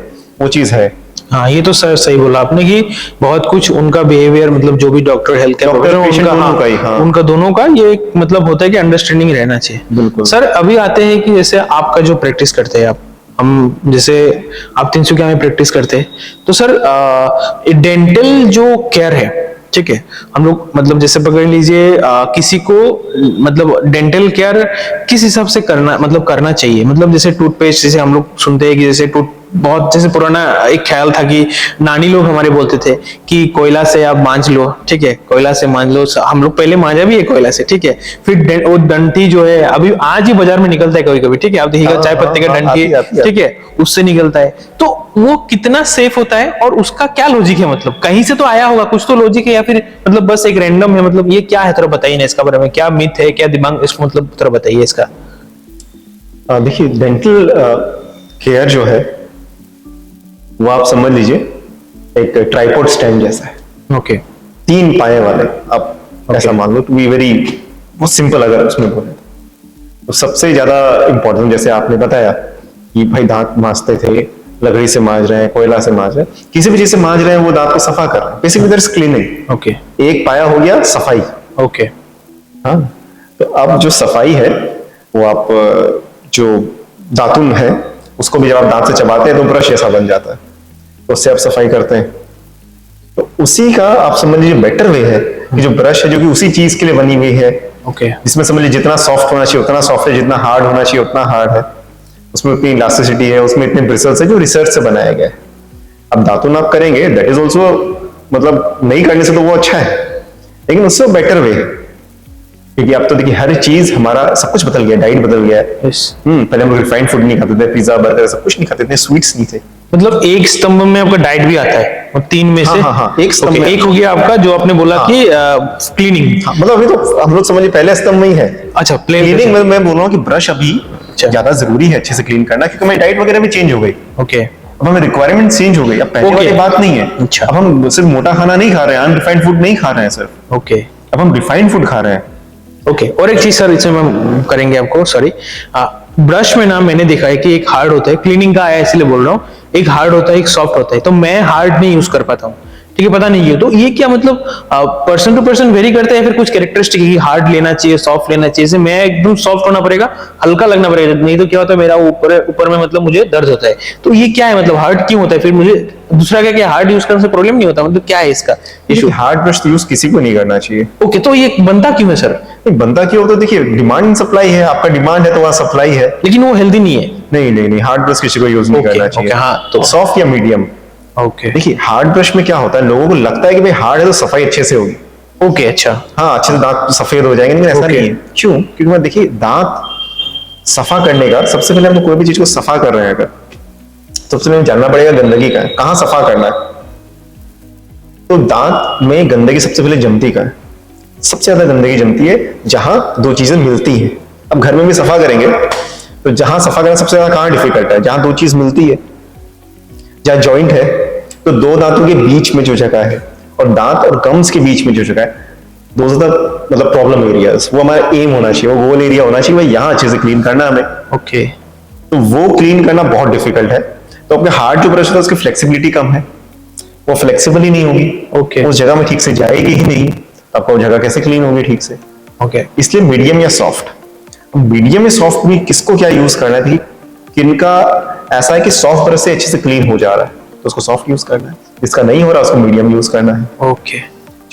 वो चीज है। हाँ, ये तो सर सही बोला आपने कि बहुत कुछ उनका बिहेवियर, मतलब जो भी doctor health care doctor professional patient उनका, दोनों हाँ, का ही, हाँ। उनका दोनों का ये एक मतलब होता है कि अंडरस्टैंडिंग रहना चाहिए। बिल्कुल। सर अभी आते हैं कि जैसे आपका जो प्रैक्टिस करते हैं आप, हम जैसे आप तिनसुकिया में प्रैक्टिस करते हैं, तो सर डेंटल जो केयर है, ठीक है, हम लोग मतलब जैसे पकड़ लीजिए किसी को मतलब डेंटल केयर किस हिसाब से करना, मतलब करना चाहिए, मतलब जैसे टूथपेस्ट, जैसे हम लोग सुनते हैं कि जैसे बहुत जैसे पुराना एक ख्याल था कि नानी लोग हमारे बोलते थे कि कोयला से आप मांज लो, ठीक है, कोयला से मांज लो, हम लोग पहले मांजा भी है कोयला से, ठीक है, फिर वो डंठी जो है अभी आज ही बाजार में निकलता है कभी कभी, ठीक है, आप देखिएगा हाँ, चाय पत्ती का हाँ, डंठी, आती है। ठीक है, उससे निकलता है, तो वो कितना सेफ होता है और उसका क्या लॉजिक है, मतलब कहीं से तो आया होगा, कुछ तो लॉजिक है, या फिर मतलब बस एक रैंडम है, मतलब ये क्या है, थोड़ा बताइए ना इसका बारे में, क्या मिथ है, क्या दिमाग इसको, मतलब थोड़ा बताइए इसका। देखिए डेंटल केयर जो है वो आप समझ लीजिए एक ट्राइपॉड स्टैंड जैसा है, ओके, 3 पाए वाले, आप ऐसा मान लो, टू बी वेरी बहुत सिंपल अगर उसमें बोले तो सबसे ज्यादा इंपॉर्टेंट, जैसे आपने बताया कि भाई दांत मांजते थे, लकड़ी से मांज रहे हैं, कोयला से मांज रहे हैं, किसी भी चीज से मांज रहे हैं, वो दांत को सफा कर रहे हैं, बेसिकली दैट्स क्लीनिंग। ओके, एक पाया हो गया सफाई। ओके, हाँ, तो अब जो सफाई है वो आप जो दातुन है उसको भी जब आप दांत से चबाते हैं तो ब्रश ऐसा बन जाता है, तो उससे आप सफाई करते हैं। तो उसी का आप समझ लीजिए बेटर वे है कि जो ब्रश है जो कि उसी चीज के लिए बनी हुई है, ओके, जिसमें समझ लीजिए जितना सॉफ्ट होना चाहिए उतना सॉफ्ट है, जितना हार्ड होना चाहिए उतना हार्ड है, उसमें उतनी इलास्टिसिटी है, उसमें इतने ब्रिसल्स है जो रिसर्च से बनाया गया है। अब दातुन आप करेंगे दैट इज ऑल्सो, मतलब नहीं करने से तो वो अच्छा है, लेकिन उससे बेटर वे है, क्योंकि अब तो देखिए हर चीज, हमारा सब कुछ बदल गया, डाइट बदल गया है। यस, पहले हम लोग रिफाइंड फूड नहीं खाते थे, पिज्जा बर्गर सब कुछ नहीं खाते थे, स्वीट्स नहीं थे। मतलब एक स्तंभ में आपका डाइट भी आता है, और 3 में से हाँ, एक स्तंभ में। एक हो गया आपका जो आपने बोला कि क्लीनिंग। हाँ, मतलब अभी तो हम लोग समझिए पहले स्तंभ में ही है। अच्छा, प्लेन क्लीनिंग में मैं बोल रहा हूँ कि ब्रश अभी ज्यादा जरूरी है अच्छे से क्लीन करना, क्योंकि हमारी डाइट वगैरह भी चेंज हो गई, ओके, अब हमें रिक्वायरमेंट चेंज हो गई, अब पहले वाली बात नहीं है। अच्छा। अब हम सिर्फ मोटा खाना नहीं खा रहे हैं, अनरिफाइंड फूड नहीं खा रहे हैं सिर्फ, ओके, अब हम रिफाइंड फूड खा रहे हैं। ओके, और एक चीज सर इसमें हम करेंगे आपको, सॉरी, ब्रश में ना मैंने देखा है कि एक हार्ड होता है, क्लीनिंग का आया इसलिए बोल रहा हूँ, एक हार्ड होता है एक सॉफ्ट होता है, तो मैं हार्ड नहीं यूज कर पाता हूँ, ठीक है, पता नहीं है, तो ये क्या मतलब पर्सन टू पर्सन वेरी करता है, या फिर कुछ कैरेक्टरिस्टिक है, हार्ड लेना चाहिए, सॉफ्ट लेना चाहिए, जैसे मैं एकदम सॉफ्ट होना पड़ेगा, हल्का लगना पड़ेगा, नहीं तो क्या होता है मेरा ऊपर ऊपर में मतलब मुझे दर्द होता है, तो ये क्या है, मतलब हार्ड क्यों होता है, फिर मुझे दूसरा क्या, हार्ड यूज करने से प्रॉब्लम नहीं होता, मतलब क्या है इसका इशू? हार्ड ब्रश यूज किसी को नहीं करना चाहिए। ओके, तो ये बनता क्यों है सर? नहीं, बनता क्यों, तो देखिए डिमांड एंड सप्लाई है, आपका डिमांड है तो वहां सप्लाई है। लेकिन वो हेल्दी नहीं है। नहीं, हार्ड ब्रश किसी को यूज नहीं करना चाहिए। हाँ, तो सॉफ्ट या मीडियम। ओके, देखिए हार्ड ब्रश में क्या होता है, लोगों को लगता है कि भाई हार्ड है तो सफाई अच्छे से होगी, ओके, अच्छा, हाँ अच्छे से दांत सफेद हो जाएंगे, लेकिन ऐसा नहीं है। क्यों? क्योंकि मैं देखिए दांत सफा करने का, सबसे पहले हम कोई भी चीज को सफा कर रहे हैं अगर, सबसे पहले जानना पड़ेगा गंदगी का है, कहाँ सफा करना है। तो दांत में गंदगी सबसे पहले जमती का है, सबसे ज्यादा गंदगी जमती है जहां दो चीजें मिलती हैं। अब घर में भी सफा करेंगे तो जहां सफा करना सबसे ज्यादा कहां डिफिकल्ट है, जहां दो चीज मिलती है, जहां जॉइंट है, तो दो दांतों के बीच में जो जगह है और दांत और गम्स के बीच में जो जगह है, दोज आर द मतलब प्रॉब्लम एरियाज, वो हमारा एम होना चाहिए, वो गोल एरिया होना चाहिए, भाई यहाँ अच्छे से क्लीन करना हमें। ओके, तो वो क्लीन करना बहुत डिफिकल्ट है। तो अपने हार्ड जो ब्रश होता है उसकी फ्लेक्सिबिलिटी कम है, वो फ्लेक्सिबल ही नहीं होगी, ओके, उस जगह में ठीक से जाएगी ही नहीं, आपको वो जगह कैसे क्लीन होगी ठीक से। ओके, इसलिए मीडियम या सॉफ्ट, मीडियम या सॉफ्ट भी किसको क्या यूज करना है, किनका ऐसा है कि सॉफ्ट ब्रश से अच्छे से क्लीन हो जा रहा है तो उसको सॉफ्ट यूज करना है, जिसका नहीं हो रहा उसको मीडियम यूज करना है। ओके,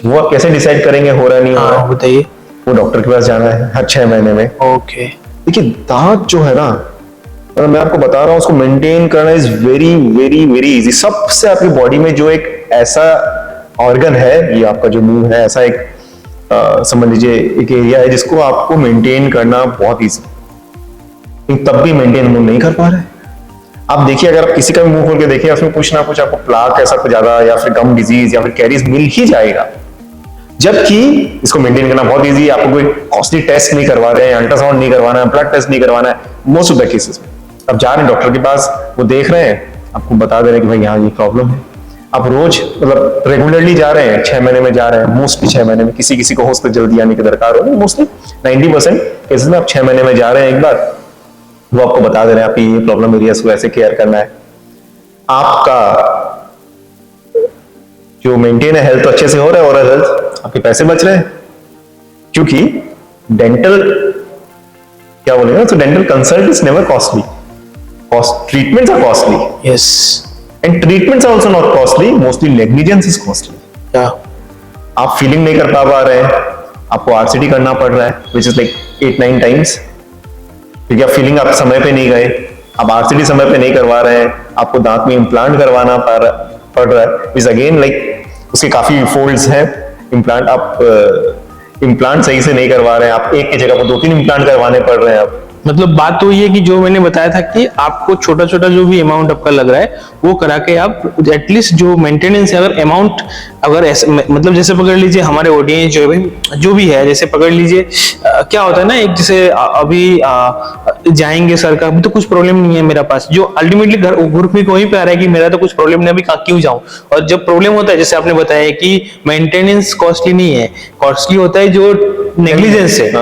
वो आप कैसे डिसाइड करेंगे हो रहा नहीं हो रहा, बताइए। वो डॉक्टर के पास जाना है हर 6 महीने में। ओके, देखिए दांत जो है ना, मैं आपको बता रहा हूँ, उसको मेंटेन करना is very very very easy. सबसे आपकी बॉडी में जो एक ऐसा ऑर्गन है, ये आपका जो मुंह है, ऐसा एक समझ लीजिए एक एरिया है जिसको आपको मेंटेन करना बहुत इजी, तब भी मेंटेन मुंह नहीं कर पा रहे। आप देखिए अगर आप किसी का भी मुंह खोल के देखिए, उसमें कुछ ना कुछ आपको प्लाक ऐसा कुछ ज्यादा या फिर गम डिजीज या फिर कैरीज मिल ही जाएगा, जबकि इसको मेंटेन करना बहुत इजी है। आपको कोई कॉस्टली टेस्ट नहीं करवा रहे हैं, अल्ट्रासाउंड नहीं करवाना है, ब्लड टेस्ट नहीं करवाना है। मोस्ट ऑफ द केसेस में आप जा रहे हैं डॉक्टर के पास, वो देख रहे हैं, आपको बता दे रहे हैं कि भाई यहाँ ये प्रॉब्लम है। आप रोज मतलब रेगुलरली जा रहे हैं, 6 महीने में जा रहे हैं, मोस्टली 6 महीने में, किसी को हो सकता है जल्दी आने की दरकार हो, मोस्टली 90% केसेस में आप 6 महीने में जा रहे हैं एक बार, वो आपको बता दे रहे हैं आपकी ये प्रॉब्लम एरियाज को ऐसे केयर करना है। आपका जो मेंटेन है हेल्थ तो अच्छे से हो रहा है, ओवरऑल हेल्थ, आपके पैसे बच रहे हैं। क्योंकि डेंटल क्या बोलेंगे, तो dental consult is never costly, cost treatments are costly yes and treatments are also not costly, mostly negligence is costly. आप फीलिंग नहीं कर पा रहे हैं, आपको आरसीटी करना पड़ रहा है विच इज लाइक 8-9 टाइम्स, क्योंकि आप फीलिंग आप समय पे नहीं गए, आप आरसीटी समय पे नहीं करवा रहे हैं, आपको दांत में इम्प्लांट करवाना पड़ रहा है, इज अगेन लाइक उसके काफी फोल्ड्स हैं। इम्प्लांट आप इम्प्लांट सही से नहीं करवा रहे हैं, आप एक की जगह पर 2-3 इम्प्लांट करवाने पड़ रहे हैं आप। मतलब बात तो ये है कि जो मैंने बताया था कि आपको छोटा छोटा जो भी अमाउंट आपका लग रहा है वो करा के आप एटलीस्ट जो मेंटेनेंस है, अगर अमाउंट अगर ऐसे मतलब जैसे पकड़ लीजिए हमारे ऑडियंस जो है जो भी है, जैसे पकड़ लीजिए क्या होता है ना, एक जैसे अभी जाएंगे सर का अभी तो कुछ प्रॉब्लम नहीं है मेरा पास, जो अल्टीमेटली ग्रुप में वहीं पे आ रहा है कि मेरा तो कुछ प्रॉब्लम नहीं, अभी क्यों जाऊं। और जब प्रॉब्लम होता है जैसे आपने बताया कि मेंटेनेंस कॉस्टली नहीं है, कॉस्टली होता है जो नेग्लिजेंस है,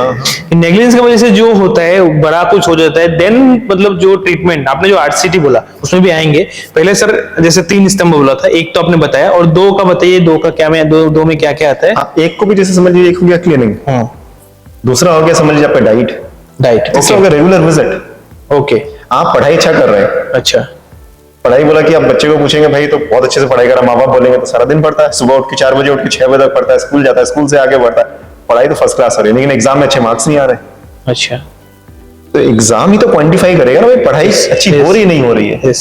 नेग्लिजेंस की वजह से जो होता है बड़ा कुछ हो जाता है, देन मतलब जो ट्रीटमेंट आपने जो आरसीटी बोला उसमें भी आएंगे। पहले सर जैसे 3 स्तंभ बोला था, एक तो आपने बताया और 2 का बताइए, 2 का क्या में दो में क्या क्या आता है। एक को भी जैसे समझ लीजिए, एक हो गया क्लीनिंग, दूसरा हो गया समझ लीजिए आपका डाइट, तीसरा हो गया रेगुलर विजिट। ओके, आप पढ़ाई अच्छा कर रहे हैं, अच्छा पढ़ाई बोला कि आप बच्चे को पूछेंगे भाई तो बहुत अच्छे से पढ़ाई करा, माँ बाप बोलेंगे तो सारा दिन पढ़ता है, सुबह उठ के 4 बजे उठ के 6 बजे तक पढ़ता है, स्कूल जाता है, स्कूल से आगे बढ़ता है, पढ़ाई तो फर्स्ट क्लास हो रही है, लेकिन एग्जाम में अच्छे मार्क्स नहीं आ रहे। अच्छा, तो एग्जाम ही तो क्वांटिफाई करेगा ना भाई पढ़ाई अच्छी हो रही नहीं हो रही है।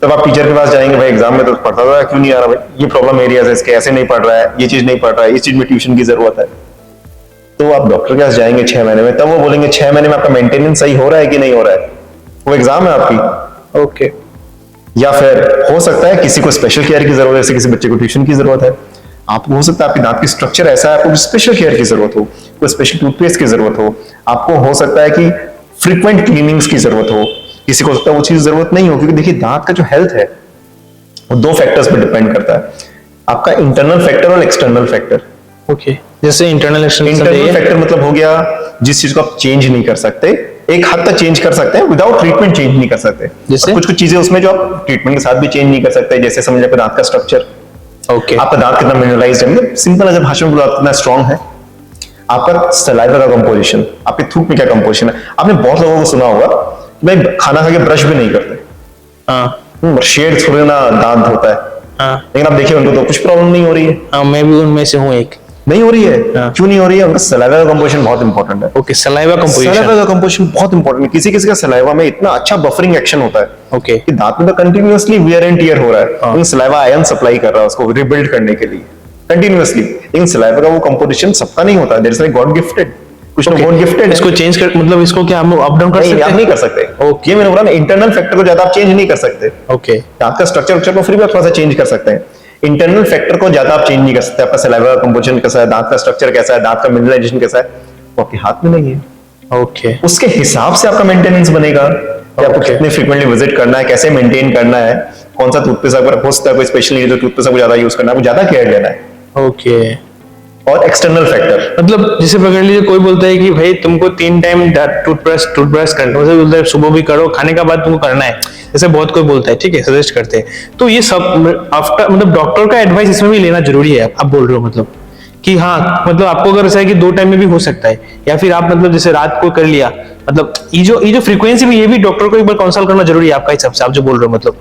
तब आप टीचर के पास जाएंगे, भाई एग्जाम में तो पढ़ता था क्यों नहीं आ रहा, भाई ये प्रॉब्लम एरियाज है इसके, ऐसे नहीं पढ़ रहा है, ये चीज नहीं पढ़ रहा है, इस चीज में ट्यूशन की जरूरत है। तो आप डॉक्टर के पास जाएंगे 6 महीने में, तब वो बोलेंगे 6 महीने में आपका मेंटेनेंस सही हो रहा है कि नहीं हो रहा है, वो एग्जाम है आपकी। ओके, या फिर हो सकता है किसी को स्पेशल केयर की जरूरत है, जैसे किसी बच्चे को ट्यूशन की जरूरत है, आपको हो सकता है आपके दांत की स्ट्रक्चर ऐसा है, आपको स्पेशल केयर की जरूरत हो, कोई स्पेशल टूथपेस्ट की जरूरत हो, आपको हो सकता है कि फ्रीक्वेंट क्लीनिंग्स की जरूरत हो, किसी को हो सकता है वो चीज जरूरत नहीं हो। क्योंकि देखिए दांत का जो हेल्थ है वो 2 फैक्टर्स पर डिपेंड करता है, आपका इंटरनल फैक्टर और एक्सटर्नल फैक्टर। ओके, जैसे इंटरनल फैक्टर मतलब हो गया जिस चीज को आप चेंज नहीं कर सकते, एक हद तक चेंज कर सकते हैं, विदाउट ट्रीटमेंट चेंज नहीं कर सकते। जैसे कुछ कुछ चीजें उसमें जो आप ट्रीटमेंट के साथ भी चेंज नहीं कर सकते, जैसे समझ आपका दांत का स्ट्रक्चर, ओके, आपका दांत कितना मिनरलाइज्ड है, मतलब सिंपल अगर भाषा में बोला कितना स्ट्रांग है, आपका सलाइवा का कंपोजिशन, आपके थूक में क्या कंपोजिशन है। आपने बहुत लोगों को सुना होगा कि भाई खाना खा के ब्रश भी नहीं करते, हाँ शेड थोड़े ना दांत होता है, हाँ लेकिन आप देखिए उनको तो कुछ प्रॉब्लम नहीं हो रही है। हाँ, मैं भी उनमें से हूँ एक। नहीं हो रही है, हाँ। क्यों नहीं हो रही है? उनका सलाइवा का कंपोजिशन बहुत इंपॉर्टेंट है। ओके, सलाइवा कंपोजिशन, सलाइवा का कंपोजिशन बहुत इंपॉर्टेंट है। किसी किसी का सलाइवा में इतना अच्छा बफरिंग एक्शन होता है ओके, कि दांत में तो कंटिन्यूअसली वियर एंड टियर हो रहा है, लेकिन सलाइवा आयन सप्लाई कर रहा है उसको रिबिल्ड करने के लिए कंटिन्यूअसली, लेकिन सलाइवा का वो कंपोजिशन सबका नहीं होता, there is like god gifted, कुछ लोग गॉड गिफ्टेड। इसको चेंज कर मतलब इसको क्या हम अप डाउन कर सकते आप हैं? नहीं कर सकते। ओके, मैंने बोला ना इंटरनल फैक्टर को ज्यादा आप चेंज नहीं कर सकते। ओके, दांत का स्ट्रक्चर को फिर भी आप थोड़ा सा चेंज कर सकते हैं, इंटरनल फैक्टर को ज्यादा आप चेंज नहीं कर सकते। आपका सलाइवा का कंपोजिशन कैसा है, दांत का स्ट्रक्चर कैसा है, दांत का मिनरलाइजेशन कैसा है, वो आपके हाथ में नहीं है। ओके, उसके हिसाब से आपका मेंटेनेंस बनेगा कि आपको कितने फ्रीक्वेंटली विजिट करना है, कैसे मेंटेन करना है, कौन सा टूथपेस्ट अगर हो सकता है कोई स्पेशली जो टूथपेस्ट को ज्यादा यूज करना है, वो ज्यादा केयर लेना है। ओके, और एक्सटर्नल फैक्टर मतलब जैसे पकड़ लीजिए कोई बोलता है कि भाई तुमको 3 टाइम टूथब्रश करना है, बोलता है सुबह भी करो, खाने का बाद तुमको करना है, जैसे बहुत कोई बोलता है, ठीक है, सजेस्ट करते हैं। तो ये सब आफ्टर मतलब डॉक्टर का एडवाइस इसमें भी लेना जरूरी है, आप बोल रहे हो मतलब कि हाँ, मतलब आपको अगर ऐसा है कि 2 टाइम में भी हो सकता है, या फिर आप मतलब जैसे रात को कर लिया, मतलब ये जो फ्रीक्वेंसी में ये भी डॉक्टर को एक बार कंसल्ट करना जरूरी है आपका हिसाब से, आप जो बोल रहे हो मतलब।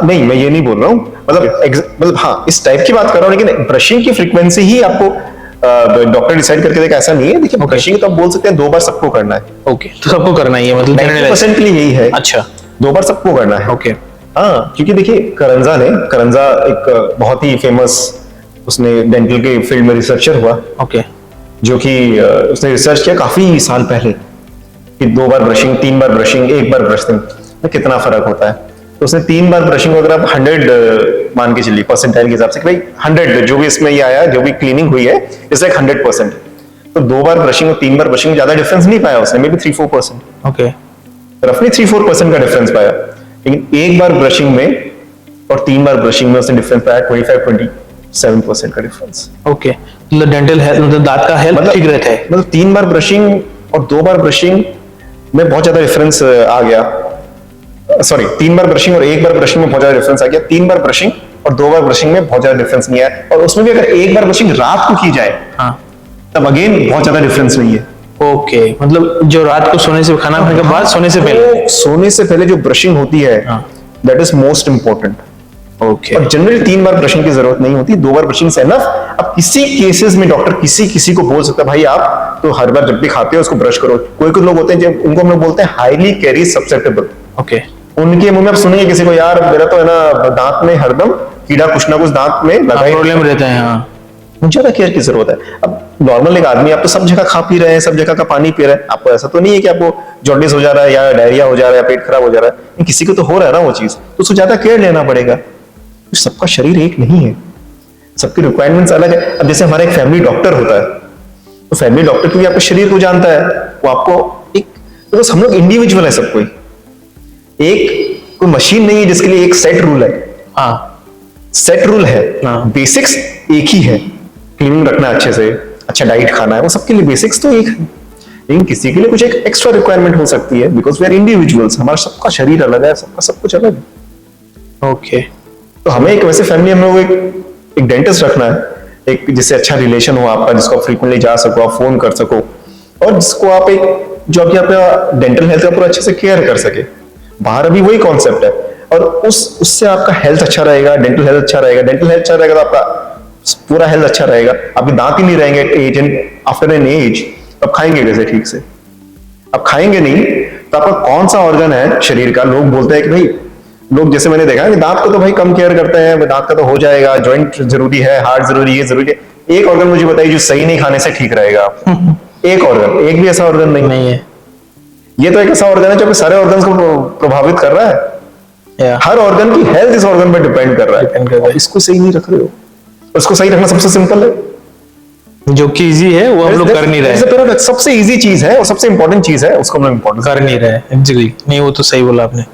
नहीं, मैं ये नहीं बोल रहा हूँ, मतलब हाँ इस टाइप की बात कर रहा हूँ, लेकिन ब्रशिंग की फ्रीक्वेंसी ही आपको डॉक्टर डिसाइड करके देखा, ऐसा नहीं है। देखिए ब्रशिंग तो आप बोल सकते हैं 2 बार सबको करना है। ओके, तो सबको करना ही है मतलब 90% के लिए यही है। अच्छा, 2 बार सबको करना है। ओके, हाँ, क्योंकि देखिए करंजा एक बहुत ही फेमस, उसने डेंटल के फील्ड में रिसर्चर हुआ, ओके, जो कि उसने रिसर्च किया काफी साल पहले कि 2 बार ब्रशिंग, 3 बार ब्रशिंग, 1 बार ब्रशिंग में कितना फर्क होता है। तो उसने 3 बार ब्रशिंग अगर आप 100 मान के चलिए परसेंटाइल के हिसाब से कि भाई 100 जो भी इसमें ये आया, जो भी क्लीनिंग हुई है इट्स लाइक 100%, तो 2 बार ब्रशिंग और 3 बार ब्रशिंग में ज्यादा डिफरेंस नहीं पाया उसने, मे बी 3-4%, ओके, रफली 3-4% का डिफरेंस पाया। लेकिन 1 बार ब्रशिंग में और 3 बार ब्रशिंग में उसने डिफरेंस पाया 25-27% का डिफरेंस। ओके, मतलब डेंटल हेल्थ मतलब दांत का हेल्थ ठीक रहता है, मतलब 3 बार ब्रशिंग और 2 बार ब्रशिंग में बहुत ज्यादा डिफरेंस आ गया, सॉरी 3 बार ब्रशिंग और 1 बार ब्रशिंग में बहुत ज्यादा डिफरेंस आ गया। 3 बार ब्रशिंग और 2 बार ब्रशिंग में बहुत ज्यादा डिफरेंस नहीं है, और उसमें भी अगर एक बार ब्रशिंग रात को की जाए हाँ तब अगेन बहुत ज्यादा डिफरेंस नहीं है। ओके, मतलब जो रात को सोने से खाना खाने के बाद सोने से पहले, तो सोने से पहले जो ब्रशिंग होती है हाँ that is most important. Okay और जनरली 3 बार ब्रशिंग की जरूरत नहीं होती, 2 बार ब्रशिंग से एनफ। अब किसी केसेस में डॉक्टर किसी को बोल सकता है भाई आप तो हर बार जब भी खाते हो उसको ब्रश करो। कोई कुछ लोग होते हैं जब उनको हम लोग बोलते हैं हाईली कैरी सब्सेप्टेबल, ओके उनके मुंह में आप सुनेंगे किसी को यार मेरा तो है ना दांत में हरदम कीड़ा कुछ ना कुछ दांत में लगा ही प्रॉब्लम रहता है। हाँ मुझे ज्यादा केयर की जरूरत है। अब नॉर्मल एक आदमी आप तो सब जगह खा पी रहे हैं, सब जगह का पानी पी रहे हैं, आपको ऐसा तो नहीं है कि आपको जॉन्डिस हो जा रहा है या डायरिया हो जा रहा है या पेट खराब हो जा रहा है, लेकिन किसी को तो हो रहा है ना वो चीज, तो उसको ज्यादा केयर लेना पड़ेगा। तो सबका शरीर एक नहीं है, सबकी रिक्वायरमेंट्स अलग है। अब जैसे हमारा एक फैमिली डॉक्टर होता है, तो फैमिली डॉक्टर भी आपके शरीर को जानता है, वो आपको एक तो बस हम लोग इंडिविजुअल है सब कोई, एक कोई मशीन नहीं है जिसके लिए एक सेट रूल है। हाँ सेट रूल है, हाँ। बेसिक्स एक ही है, क्लीनिंग रखना अच्छे से, अच्छा डाइट खाना है, वो सबके लिए बेसिक्स तो एक है। लेकिन किसी के लिए कुछ एक एक्स्ट्रा रिक्वायरमेंट हो सकती है, बिकॉज वी आर इंडिविजुअल्स, हमारा सबका शरीर अलग है, सबका सब कुछ अलग है। ओके तो हमें एक वैसे फैमिली हम लोग एक डेंटिस्ट रखना है, एक जिससे अच्छा रिलेशन हो आपका, जिसको आप फ्रीक्वेंटली जा सको, आप फोन कर सको, और जिसको आप एक जो आपकी आपका डेंटल हेल्थ का पूरा अच्छे से केयर कर सके। बाहर अभी वही कॉन्सेप्ट है, और उससे आपका हेल्थ अच्छा रहेगा, डेंटल हेल्थ अच्छा रहेगा। डेंटल हेल्थ अच्छा रहेगा तो आपका पूरा हेल्थ अच्छा रहेगा। आपके दांत ही नहीं रहेंगे age and after an age, अब खाएंगे कैसे ठीक से? अब खाएंगे नहीं तो आपका कौन सा ऑर्गन है शरीर का, लोग बोलते हैं कि भाई, लोग जैसे मैंने देखा है कि दांत को तो भाई कम केयर करते हैं, दांत का तो हो जाएगा, जॉइंट जरूरी है, हार्ट जरूरी है, जरूरी है। एक ऑर्गन मुझे बताइए जो सही नहीं खाने से ठीक रहेगा? एक ऑर्गन, एक भी ऐसा ऑर्गन नहीं है। ये तो एक ऐसा ऑर्गन है जो सारे ऑर्गन्स को प्रभावित कर रहा है। हर ऑर्गन की हेल्थ इस ऑर्गन पर डिपेंड कर रहा है। इसको सही नहीं रख रहे हो, उसको सही रखना सबसे सिंपल है, जो कि इजी है वो हम लोग कर नहीं रहे। सबसे इजी चीज है और सबसे इंपॉर्टेंट चीज है, उसको हम लोग इंपॉर्टेंट कर नहीं रहे। एग्जैक्टली, नहीं वो तो सही बोला आपने।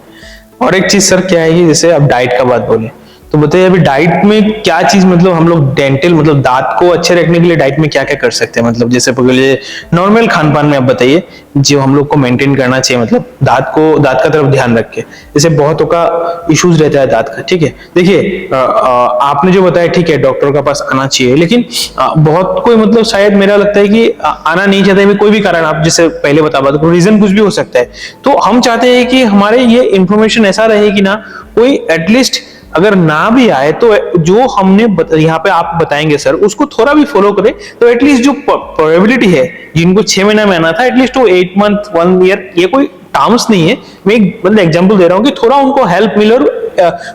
और एक चीज सर क्या है कि जैसे आप डाइट का बात बोले, तो बताइए अभी डाइट में क्या चीज, मतलब हम लोग डेंटल मतलब दांत को अच्छे रखने के लिए डाइट में क्या क्या कर सकते हैं? मतलब जैसे पकड़िए नॉर्मल खान पान में आप बताइए जो हम लोग को मेंटेन करना चाहिए, मतलब दांत का तरफ ध्यान रख के। जैसे बहुतों का इश्यूज रहता है दांत का, ठीक है। देखिए आपने जो बताया ठीक है, डॉक्टर के पास आना चाहिए, लेकिन बहुत कोई मतलब शायद मेरा लगता है कि आना नहीं चाहते हैं, कोई भी कारण आप जैसे पहले बता पाते, रीजन कुछ भी हो सकता है। तो हम चाहते हैं कि हमारे ये इंफॉर्मेशन ऐसा रहे कि ना कोई एटलीस्ट अगर ना भी आए तो जो हमने यहाँ पे आप बताएंगे सर उसको थोड़ा भी फॉलो करें, तो एटलीस्ट जो प्रोबेबिलिटी है जिनको 6 महीना में आना था, एटलीस्ट वो 8 मंथ 1 ईयर, ये कोई टर्म्स नहीं है, मैं एक मतलब एग्जांपल दे रहा हूँ कि थोड़ा उनको हेल्प मिले और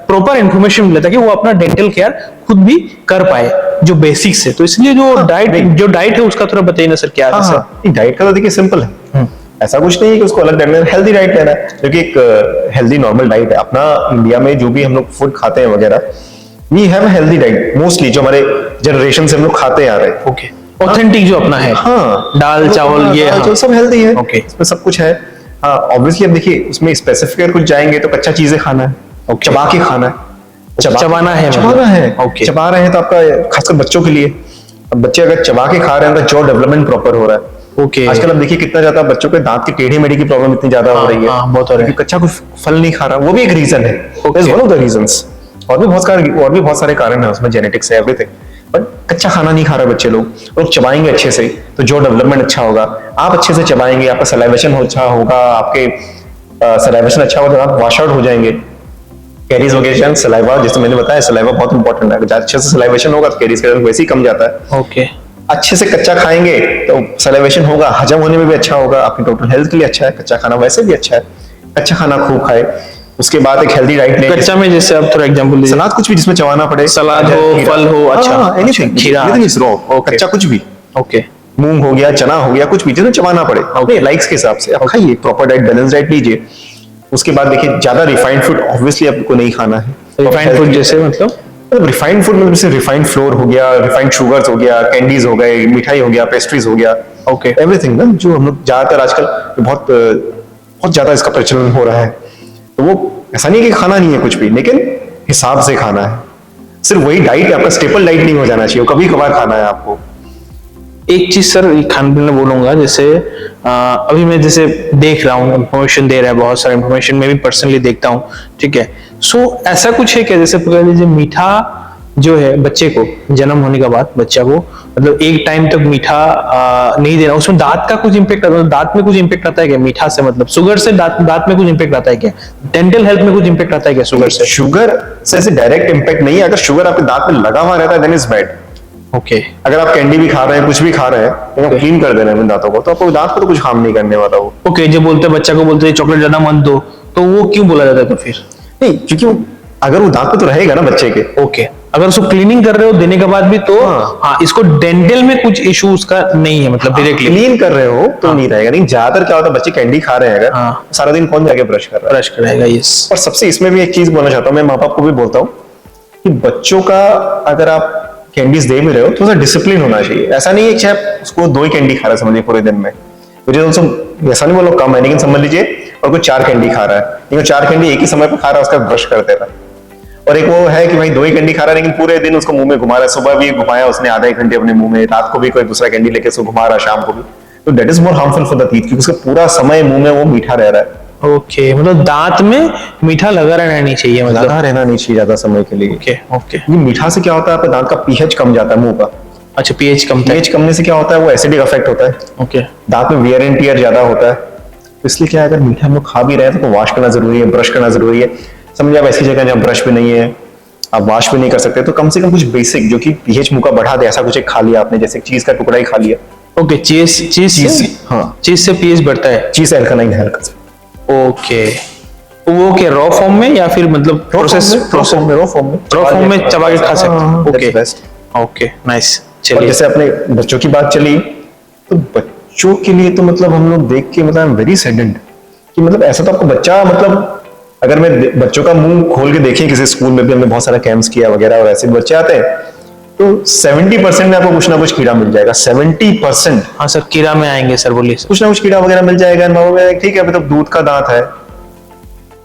प्रॉपर इंफॉर्मेशन मिले ताकि वो अपना डेंटल केयर खुद भी कर पाए जो बेसिक्स है। तो इसलिए जो डाइट है उसका थोड़ा बताइए ना सर, क्या है सर? डाइट का तो देखिए सिंपल है, ऐसा कुछ नहीं है कि उसको अलग डाइट लेना, हेल्दी डाइट लेना है, क्योंकि एक हेल्दी नॉर्मल डाइट है अपना। इंडिया में जो भी हम लोग फूड खाते हैं वगैरह, we have a healthy diet mostly, जो हमारे जनरेशन से हम लोग खाते आ रहे हैं। ओके, ऑथेंटिक जो अपना है, हाँ, दाल चावल ये जो सब हेल्दी है, ओके, इसमें सब कुछ है। हाँ ऑब्वियसली, अब देखिए उसमें स्पेसिफिक कुछ जाएंगे तो कच्चा चीजें खाना है, चबा के खाना है, चबाना है, ओके, चबा रहे हैं तो आपका खासकर बच्चों के लिए, अब बच्चे अगर चबा के खा रहे हैं तो जॉ डेवलपमेंट प्रॉपर हो रहा है। ओके, आजकल अब देखिए कितना ज्यादा बच्चों के दांत की टेढ़ी मेढ़ी की प्रॉब्लम इतनी ज्यादा हो रही है, बहुत हो रही है, कच्चा कुछ फल नहीं खा रहा, वो भी एक रीजन है, वन ऑफ द रीजंस। और भी बहुत सारे कारण है उसमें, जेनेटिक्स है, एवरीथिंग, बट कच्चा खाना नहीं खा रहे बच्चे लोग चबाएंगे अच्छे से तो जो डेवलपमेंट अच्छा होगा। आप अच्छे से चबाएंगे, आपका सलाइवेशन अच्छा होगा, आपके सलाइवेशन अच्छा होगा तो आप वॉश आउट हो जाएंगे, कैरीज वगैरह, सलाइवा, जैसे मैंने बताया सलाइवा बहुत इंपॉर्टेंट है, अगर अच्छे से सलाइवेशन होगा तो कैरीज का वैसे ही कम जाता है। ओके, अच्छे से कच्चा खाएंगे तो सलाइवेशन होगा, हजम होने में भी अच्छा होगा, आपकी टोटल हेल्थ के लिए अच्छा है, कच्चा खाना वैसे भी अच्छा है, कच्चा खाना खूब खाए। उसके बाद एक हेल्दी डाइट लें। कच्चा में जैसे आप थोड़ा एग्जांपल दीजिए। सलाद, कुछ भी जिसमें चबाना पड़े, सलाद हो, फल हो, अच्छा, एनीथिंग, खीरा, कच्चा कुछ भी, ओके, मूंग हो गया, चना हो गया, कुछ भी जिसमें चबाना पड़े अपने लाइक्स के हिसाब से आप खाइए, प्रॉपर डाइट, बैलेंस डाइट लीजिए। उसके बाद देखिए ज्यादा रिफाइंड फूड ऑब्वियसली आपको नहीं खाना है। रिफाइंड फूड जैसे मतलब रिफाइंड फूड मतलब जैसे रिफाइंड फ्लोर हो गया, रिफाइंड शुगर्स हो गया, कैंडीज हो गए, मिठाई हो गया, पेस्ट्रीज हो गया, ओके, एवरीथिंग ना, जो हम लोग ज्यादातर आजकल बहुत ज्यादा इसका प्रचलन हो रहा है। तो वो ऐसा नहीं है कि खाना नहीं है कुछ भी, लेकिन हिसाब से खाना है। सिर्फ वही डाइट आपका स्टेपल डाइट नहीं हो जाना चाहिए, कभी कभार खाना है आपको। एक चीज सर खान पीने बोलूंगा, जैसे अभी मैं जैसे देख रहा हूँ, इंफॉर्मेशन दे रहा है, बहुत सारा इंफॉर्मेशन मैं भी पर्सनली देखता हूँ, ठीक है। सो ऐसा कुछ है क्या, जैसे पकड़ लीजिए मीठा जो है बच्चे को जन्म होने के बाद बच्चा को मतलब एक टाइम तक मीठा नहीं देना, उसमें दांत का कुछ इम्पेक्ट आता है, दांत में कुछ इम्पेक्ट आता है क्या मीठा से, मतलब शुगर से दांत में कुछ इम्पेक्ट आता है क्या, डेंटल हेल्थ में कुछ इम्पेक्ट आता है क्या शुगर से? शुगर से ऐसे डायरेक्ट इम्पैक्ट नहीं है। अगर शुगर आपके दांत में लगा हुआ रहता है देन इज बैड। ओके अगर आप कैंडी भी खा रहे हैं, कुछ भी खा रहे हैं, लेकिन क्लीन कर दे रहे हैं अपने दांतों को, तो आपको दांत को तो कुछ हार्म नहीं करने वाला वो। ओके, जो बोलते हैं बच्चा को बोलते हैं चॉकलेट ज्यादा मत दो, तो वो क्यों बोला जाता है तो फिर? नहीं, क्योंकि अगर वो दांत पे तो रहेगा ना बच्चे के। ओके, अगर उसको क्लीनिंग कर रहे हो देने के बाद भी तो हाँ। हाँ इसको डेंटल में कुछ इशू उसका नहीं है, मतलब डायरेक्टली क्लीन कर रहे हो तो नहीं रहेगा। नहीं, ज्यादातर क्या होता है, बच्चे कैंडी खा रहे हैं अगर, हाँ। सारा दिन कौन जाके ब्रश कर रहा है? ब्रश करेगा, यस। और सबसे इसमें भी एक चीज बोलना चाहता हूँ, मैं माँ बाप को भी बोलता हूँ कि बच्चों का अगर आप कैंडीज दे भी रहे हो तो थोड़ा डिसिप्लिन होना चाहिए। ऐसा नहीं है कि आप उसको 2 ही कैंडी खा रहा है समझिए पूरे दिन में, मुझे तो ऐसा नहीं बोलो कम है, लेकिन समझ लीजिए और कोई 4 कैंडी खा रहा है, लेकिन 4 कैंडी एक ही समय पर खा रहा है, उसका ब्रश कर दे रहा है। और एक वो है कि भाई 2 ही कैंडी खा रहा है लेकिन पूरे दिन उसको मुंह में घुमा रहा है, सुबह भी घुमाया उसने आधा 1 घंटे अपने मुंह में, रात को भी कोई दूसरा कैंडी लेके उसको घुमा रहा है, शाम को भी, तो that is more harmful for the teeth, क्योंकि उसका पूरा समय मुंह में वो मीठा रह रहा है। ओके, मतलब दांत में मीठा लगा रहना नहीं चाहिए, मतलब लगा रहना नहीं चाहिए ज्यादा समय के लिए। Okay okay. ये मीठा से क्या होता है, आपके दांत का पीएच कम जाता है मुंह का। अच्छा, पीएच कम था। पीएच कमने से क्या होता है, वो एसिडिक इफेक्ट होता है, ओके दांत में वियर एंड टियर ज्यादा होता है। तो इसलिए क्या है, अगर मीठा हम लोग खा भी रहे हैं तो वॉश करना जरूरी है, ब्रश करना जरूरी है। समझिए आप ऐसी जगह जहाँ ब्रश भी नहीं है, आप वॉश भी नहीं कर सकते, तो कम से कम कुछ बेसिक जो कि पीएच मुंह का बढ़ा दे, ऐसा कुछ एक खा लिया आपने, जैसे चीज का टुकड़ा ही खा लिया। ओके, चीज हाँ, चीज से पीएच बढ़ता है। चीज एल्कलाइन है हल्का सा। ओके, वो क्या रॉ फॉर्म में या फिर मतलब प्रोसेस रॉ फॉर्म में चबा के खा सकते हैं? Okay best. Okay, nice. और चलिए, जैसे अपने बच्चों की बात चली, तो बच्चों के लिए तो मतलब हम लोग देख के मतलब वेरी सैडेंड कि मतलब ऐसा तो आपको बच्चा, मतलब अगर मैं बच्चों का मुंह खोल के देखें, किसी स्कूल में भी हमने बहुत सारा कैंप्स किया वगैरह, और ऐसे बच्चे आते हैं तो 70% में आपको कुछ ना कुछ कीड़ा मिल जाएगा। 70% हाँ सर, कीड़ा में आएंगे सर, बोलिए सर। कुछ ना कुछ कीड़ा वगैरह मिल जाएगा। ठीक है, अभी तो दूध का दांत है,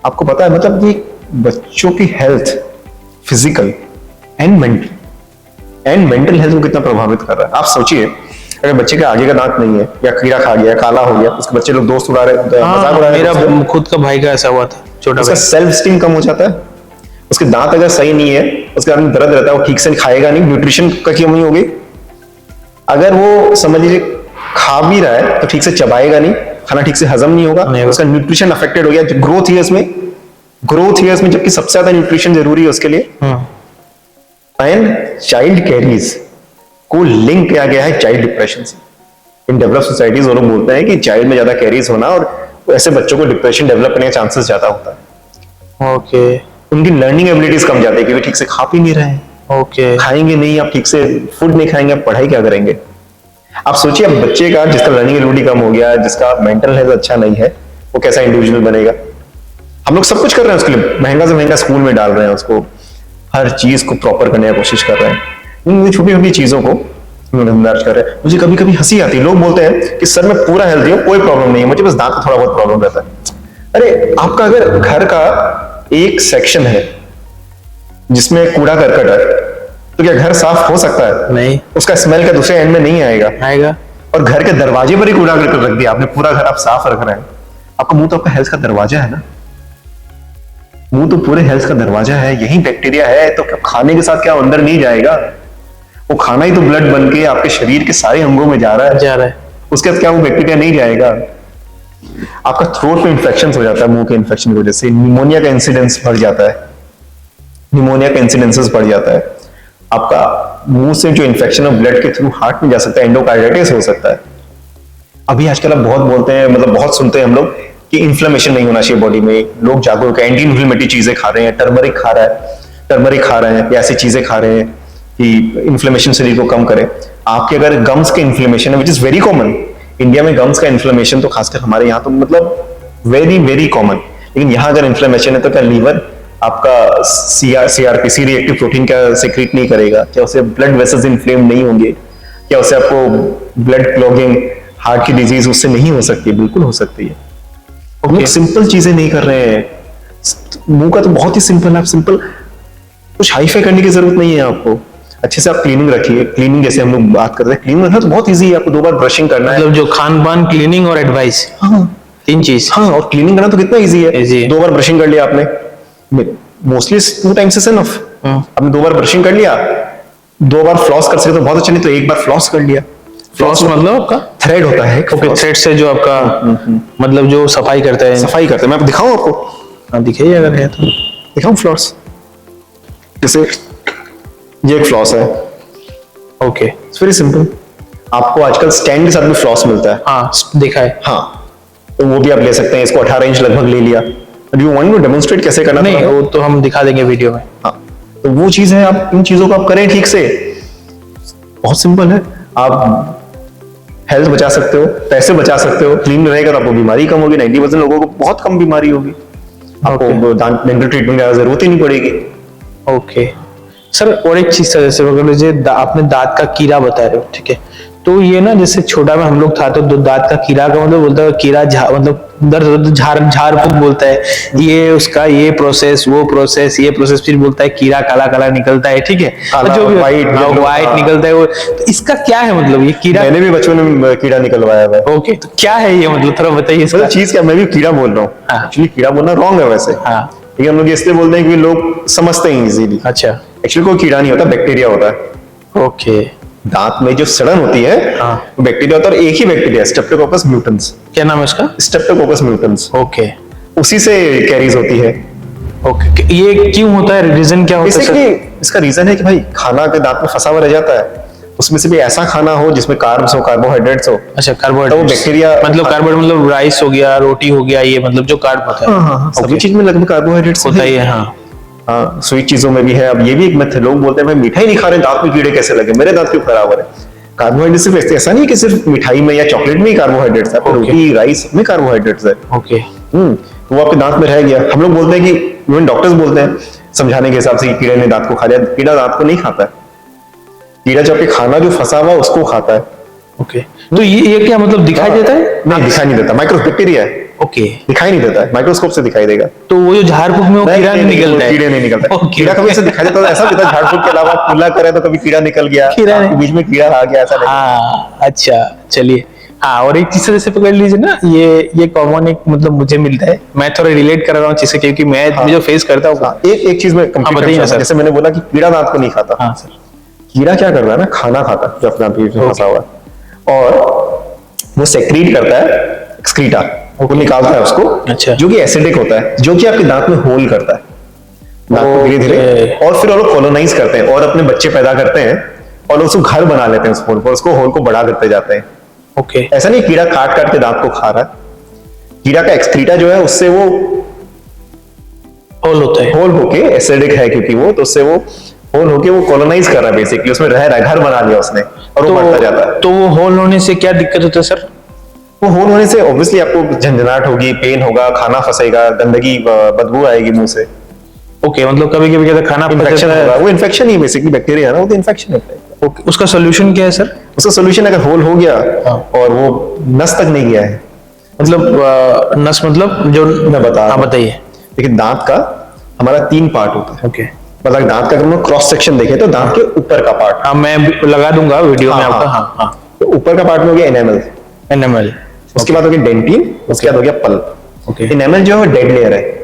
आपको पता है मतलब कि बच्चों की health physical and mental health को कितना प्रभावित कर रहा है। आप सोचिए, अगर बच्चे के आगे का दांत नहीं है या कीड़ा खा गया, काला हो गया, उसके बच्चे लोग दोस्त उड़ा रहे, मजाक उड़ा रहे, मेरा खुद का भाई का ऐसा हुआ था, छोटा उसका भाई। सेल्फ स्टीम कम हो जाता है। उसके दांत अगर सही नहीं है, उसके आदमी दर्द रहता है, वो ठीक से खाएगा नहीं, न्यूट्रिशन का कमी होगी। अगर वो समझ लीजिए खा भी रहा है तो ठीक से चबाएगा नहीं, खाना ठीक से हजम नहीं होगा, उसका न्यूट्रिशन अफेक्टेड हो गया। ग्रोथ ईयर्स में जबकि सबसे ज्यादा न्यूट्रिशन जरूरी है उसके लिए। एंड चाइल्ड कैरीज को लिंक किया गया है चाइल्ड डिप्रेशन से। इन डेवलप सोसाइटीज वो लोग बोलते हैं कि चाइल्ड में ज्यादा कैरीज होना और ऐसे बच्चों को डिप्रेशन डेवलप करने का चांसेस ज्यादा होता है। ओके उनकी लर्निंग एबिलिटीज कम जाती है क्योंकि ठीक से खा पी नहीं रहे हैं। ओके, खाएंगे नहीं, आप ठीक से फूड नहीं खाएंगे, आप पढ़ाई क्या करेंगे? आप सोचिए, अब बच्चे का जिसका लर्निंग एबिलिटी कम हो गया, जिसका मेंटल हेल्थ अच्छा नहीं है, वो कैसा इंडिविजुअल बनेगा? हम लोग सब कुछ कर रहे हैं उसके लिए, महंगा से महंगा स्कूल में डाल रहे हैं उसको, हर चीज को प्रॉपर करने की कोशिश कर रहे हैं, इन छोटी छोटी चीजों को नजरअंदाज कर रहे हैं। मुझे कभी कभी हंसी आती है, लोग बोलते हैं कि सर मैं पूरा हेल्थी हूँ, कोई प्रॉब्लम नहीं है, मुझे बस दांत का थोड़ा बहुत प्रॉब्लम रहता है। अरे आपका अगर घर का एक सेक्शन है जिसमें कूड़ा करकट है, तो क्या घर साफ हो सकता है? नहीं उसका स्मेल का दूसरे एंड में नहीं आएगा। आएगा। और घर के दरवाजे पर ही कूड़ा करकट रख दिया आपने, पूरा घर आप साफ रख रहे हैं। आपका मुंह तो आपका हेल्थ का दरवाजा है ना, मुंह तो पूरे हेल्थ का दरवाजा है, यही बैक्टीरिया है, तो खाने के साथ क्या अंदर नहीं जाएगा? वो खाना ही तो ब्लड बन के आपके शरीर के सारे अंगों में जा रहा है, उसके बाद क्या वो बैक्टीरिया नहीं जाएगा? आपका थ्रोट में इन्फेक्शन हो जाता है, मुंह के इन्फेक्शन की वजह से निमोनिया का इंसिडेंस बढ़ जाता है, निमोनिया का इंसिडेंसेस बढ़ जाता है। आपका मुंह से जो इन्फेक्शन है ब्लड के थ्रू हार्ट में जा सकता है, एंडोकार्डाइटिस हो सकता है। अभी आजकल आप बहुत बोलते हैं, मतलब बहुत सुनते हैं हम लोग कि इन्फ्लेमेशन नहीं होना चाहिए बॉडी में, लोग जागरूक है, एंटी इन्फ्लेमेटरी चीजें खा रहे हैं, टर्मरिक खा रहे हैं या ऐसी चीजें खा रहे हैं कि इन्फ्लेमेशन शरीर को कम करे। आपके अगर गम्स के इन्फ्लेमेशन है, which is very common, India में गम्स का इन्फ्लेमेशन तो खासकर हमारे यहाँ तो मतलब वेरी वेरी कॉमन, लेकिन यहाँ अगर इन्फ्लेमेशन है तो क्या लीवर आपका सीआरपी रिएक्टिव प्रोटीन क्या सेक्रेट नहीं करेगा? क्या उसे ब्लड वेसल्स इन्फ्लेम नहीं होंगे? क्या उसे आपको ब्लड क्लॉगिंग, हार्ट की डिजीज उससे नहीं हो सकती? बिल्कुल हो सकती है। लोग सिंपल चीजें नहीं कर रहे हैं। मुंह का तो बहुत ही सिंपल है, आप सिंपल कुछ हाईफाई करने की जरूरत नहीं है आपको। अच्छे से आप क्लीनिंग रखिए, क्लीनिंग जैसे हम लोग बात करते हैं, क्लीनिंग रखना तो बहुत इजी है। आपको 2 बार ब्रशिंग करना है, मतलब जो खान पान, क्लीनिंग और एडवाइस, 3 चीज। हाँ, और क्लीनिंग करना तो कितना इजी है, Easy है। 2 बार ब्रशिंग कर लिया आपने, मोस्टली 2 टाइम्स इज इनफ। आपने 2 बार ब्रशिंग कर लिया, 2 बार फ्लॉस कर सकते तो बहुत अच्छा, नहीं तो 1 बार फ्लॉस कर लिया। फ्लॉस मतलब आपका थ्रेड होता है, ओके, थ्रेड से जो आपका मतलब जो सफाई करता है। सफाई करते हैं। मैं दिखाऊं आपको? हाँ दिखाइए अगर है तो। दिखाऊं फ्लॉस? जैसे ये एक फ्लॉस है, ओके, इट्स वेरी सिंपल। आपको आजकल स्टैंड के साथ भी फ्लॉस मिलता है। हाँ देखा है। हाँ, तो वो भी आप ले सकते हैं। इसको 18 इंच लगभग ले लिया। Do you want to demonstrate कैसे करना? नहीं, वो तो हम दिखा देंगे वीडियो में। हाँ, तो वो चीज है, आप इन चीजों को आप करें ठीक से, बहुत सिंपल है। आप हेल्थ बचा सकते हो, पैसे बचा सकते हो। क्लीन रहेगा तो आपको बीमारी कम होगी। 90% लोगों को बहुत कम बीमारी होगी। आपको दांत डेंटल ट्रीटमेंट की जरूरत ही नहीं पड़ेगी। ओके सर, और एक चीज था, जैसे अगर मुझे आपने दांत का कीड़ा बता रहे हो, ठीक है, तो ये ना जैसे छोटा में हम लोग था तो दांत का कीड़ा का मतलब बोलता है कीड़ा मतलब दर्द झाड़ फूक बोलता है, ये उसका ये प्रोसेस वो प्रोसेस ये प्रोसेस, फिर बोलता है कीड़ा काला काला निकलता है, ठीक है, काला, जो भी व्हाइट व्हाइट निकलता है वो, तो इसका क्या है मतलब ये कीड़ा? मैंने भी बचपन में कीड़ा निकलवाया है। ओके, तो क्या है ये मतलब थोड़ा बताइए इसका। मतलब चीज क्या, मैं भी कीड़ा बोल रहा हूँ। हाँ। एक्चुअली कीड़ा बोलना रॉन्ग है वैसे। हाँ, ठीक है, हम लोग इसलिए बोलते हैं कि लोग समझते हैं इजीली। अच्छा, एक्चुअली कोई कीड़ा नहीं होता, बैक्टीरिया होता है। ओके, दांत में जो सड़न होती है हाँ, वो बैक्टीरिया होता है, और एक ही बैक्टीरिया, स्ट्रेप्टोकोकस म्यूटेंस। क्या नाम है उसका? स्ट्रेप्टोकोकस म्यूटेंस, ओके, उसी से कैरीज होती है। ओके, ये क्यों होता है, रीजन क्या होता है सर? बेसिकली इसका रीजन है कि भाई खाना के दांत में फंसा हुआ रह जाता है, उसमें से भी ऐसा खाना हो जिसमें कार्ब्स हो, कार्बोहाइड्रेट्स हो। अच्छा, तो कार्बोहाइड्रेट, वो बैक्टीरिया मतलब कार्बोहाइड्रेट मतलब राइस हो गया, रोटी हो गया, ये मतलब जो कार्ब होता है। हाँ, सभी चीज में लगभग कार्बोहाइड्रेट्स होता ही है। हाँ, हाँ, स्वीट चीजों में भी है। अब ये भी एक मिथ है, लोग बोलते हैं भाई मिठाई नहीं खा रहे, दांत में कीड़े कैसे लगे, मेरे दांत क्यों खराब हो रहे? कार्बोहाइड्रेट सिर्फ ऐसा नहीं कि सिर्फ मिठाई में या चॉकलेट में ही कार्बोहाइड्रेट्स है, रोटी राइस में कार्बोहाइड्रेट्स है। ओके, तो वो आपके दांत में रह गया। हम लोग बोलते हैं कि इवन डॉक्टर्स बोलते हैं समझाने के हिसाब से कि कीड़े ने दांत को खा लिया। कीड़ा दांत को नहीं खाता है, कीड़ा जो आपके खाना जो फंसा हुआ उसको खाता है। ओके, तो ये क्या मतलब दिखाई देता है? नहीं, दिखाई नहीं देता, माइक्रोबैक्टीरिया है, ओके, दिखाई नहीं देता है, माइक्रोस्कोप से दिखाई देगा। तो वो जो झाड़ फूक में वो कीड़ा नहीं निकलता है? कीड़े नहीं निकलता। ओके, कीड़ा कभी ऐसे दिखाई देता है ऐसा भी था, झाड़ फूक के अलावा कुल्ला करे तो कभी कीड़ा निकल गया, कीड़ा नहीं। बीच में कीड़ा आ गया, ऐसा नहीं। हाँ, अच्छा, चलिए। हाँ, और एक चीज से जैसे पकड़ लीजिए ना, ये कॉमन एक मतलब मुझे मिलता है, मैं थोड़ा रिलेट कर रहा हूँ चीज से, क्योंकि मैं जो फेस करता हूँ। एक चीज में बताइए ना सर। जैसे मैंने बोला कि कीड़ा दांत को नहीं खाता। हाँ सर, कीड़ा क्या करता है ना, खाना खाता है जो अपना पेट में फंसा हुआ है, और वो सेक्रीट करता है एक्सक्रीटा, वो निकालता है उसको, अच्छा, जो कि एसिडिक होता है, जो कि आपके दांत में होल करता है दांत को धीरे धीरे, और फिर वो लोग कॉलोनाइज करते हैं और अपने बच्चे पैदा करते हैं, और लोग उसको घर बना लेते हैं उस होल पर, उसको होल को बड़ा करते जाते हैं। ओके, ऐसा नहीं कीड़ा काट काट के दांत को खा रहा है, कीड़ा का एक्सक्रीटा जो है उससे वो होल होता है, होल होके, एसिडिक है क्योंकि वो, तो उससे वो होल होके वो कॉलोनाइज कर रहा है, बेसिकली उसमें रह रहा है, घर बना लिया उसने, और वो बढ़ता जाता है। तो वो होल होने से क्या दिक्कत होता है सर? वो होल होने से ऑब्वियसली आपको झंझनाहट होगी, पेन होगा, खाना फंसेगा, गंदगी बदबू आएगी मुंह से। ओके, मतलब कभी कभी क्या खाना इन्फेक्शन होगा, वो इन्फेक्शन ही बेसिकली, बैक्टीरिया है ना, वो तो इन्फेक्शन है। ओके, उसका सोल्यूशन क्या है सर? उसका सोल्यूशन अगर होल हो गया और वो नस तक नहीं गया है, मतलब नस मतलब जो मैं बता रहा हूं। बताइए। देखिए, दांत का हमारा 3 पार्ट होता है। ओके, मतलब दांत का अगर हम क्रॉस सेक्शन देखें तो दांत के ऊपर का पार्ट, हाँ मैं लगा दूंगा वीडियो में हाँ, आपका। हाँ। हाँ हाँ, तो ऊपर का पार्ट में हो गया एनेमल, एनिमल, उसके बाद हो गया डेंटिन, उसके बाद हो गया पल्प। ओके, एनेमल जो है डेड लेयर है,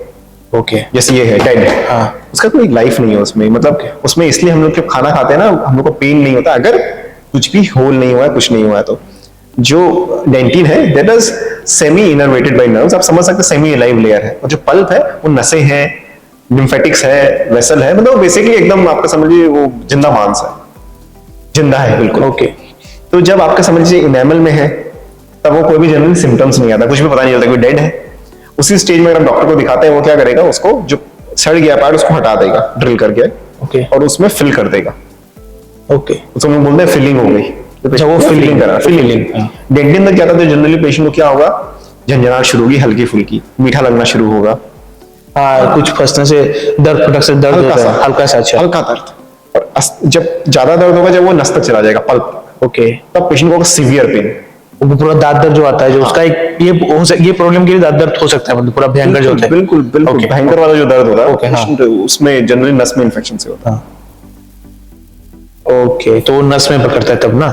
ओके, जैसे ये है डेड, हाँ, उसका कोई लाइफ नहीं है उसमें। मतलब उसमें इसलिए हम लोग जब खाना खाते हैं ना, हम लोग को पेन नहीं होता अगर कुछ भी होल नहीं हुआ है, कुछ नहीं हुआ है। तो जो डेंटिन है that is semi innervated bye nerves, आप समझ सकते हैं सेमी अलाइव लेयर है, और जो पल्प है वो नसें हैं, लिम्फेटिक्स है, वेसल है, मतलब बेसिकली एकदम आपका समझिए वो जिंदा मांस है, जिंदा है बिल्कुल। ओके, तो जब आपका समझ लीजिए इनेमल में है, तब वो कोई भी जनरली सिम्टम्स नहीं आता, कुछ भी पता नहीं चलता कोई डेड है। उसी स्टेज में अगर डॉक्टर को दिखाते हैं, वो क्या करेगा, उसको जो सड़ गया पार्ट उसको हटा देगा ड्रिल करके, ओके, और उसमें फिल कर देगा। ओके, उसको हम बोलते हैं फिलिंग हो गई। अच्छा, वो फिलिंग करा, फिलिंग। हाँ। डेंटिन तक जाता है तो जनरली पेशेंट को क्या होगा, झंझनाहट शुरू होगी, हल्की फुल्की, मीठा लगना शुरू होगा, हाँ, कुछ फंसने से दर्द, फटक से दर्द हल्का होता सा, है, हल्का सा, अच्छा, हल्का दर्द। और जब ज्यादा दर्द होगा, जब वो नस तक चला जाएगा, पल्प, ओके, तब पेशेंट को सीवियर पेन, वो पूरा दांत दर्द जो आता है, जो उसका एक ये प्रॉब्लम के लिए दांत दर्द हो सकता है, मतलब पूरा भयंकर जो होता है। बिल्कुल बिल्कुल Okay. भयंकर वाला जो दर्द होता है, Okay, हाँ। उसमें जनरली नस में इन्फेक्शन से होता है। ओके, तो वो नस में पकड़ता है तब ना।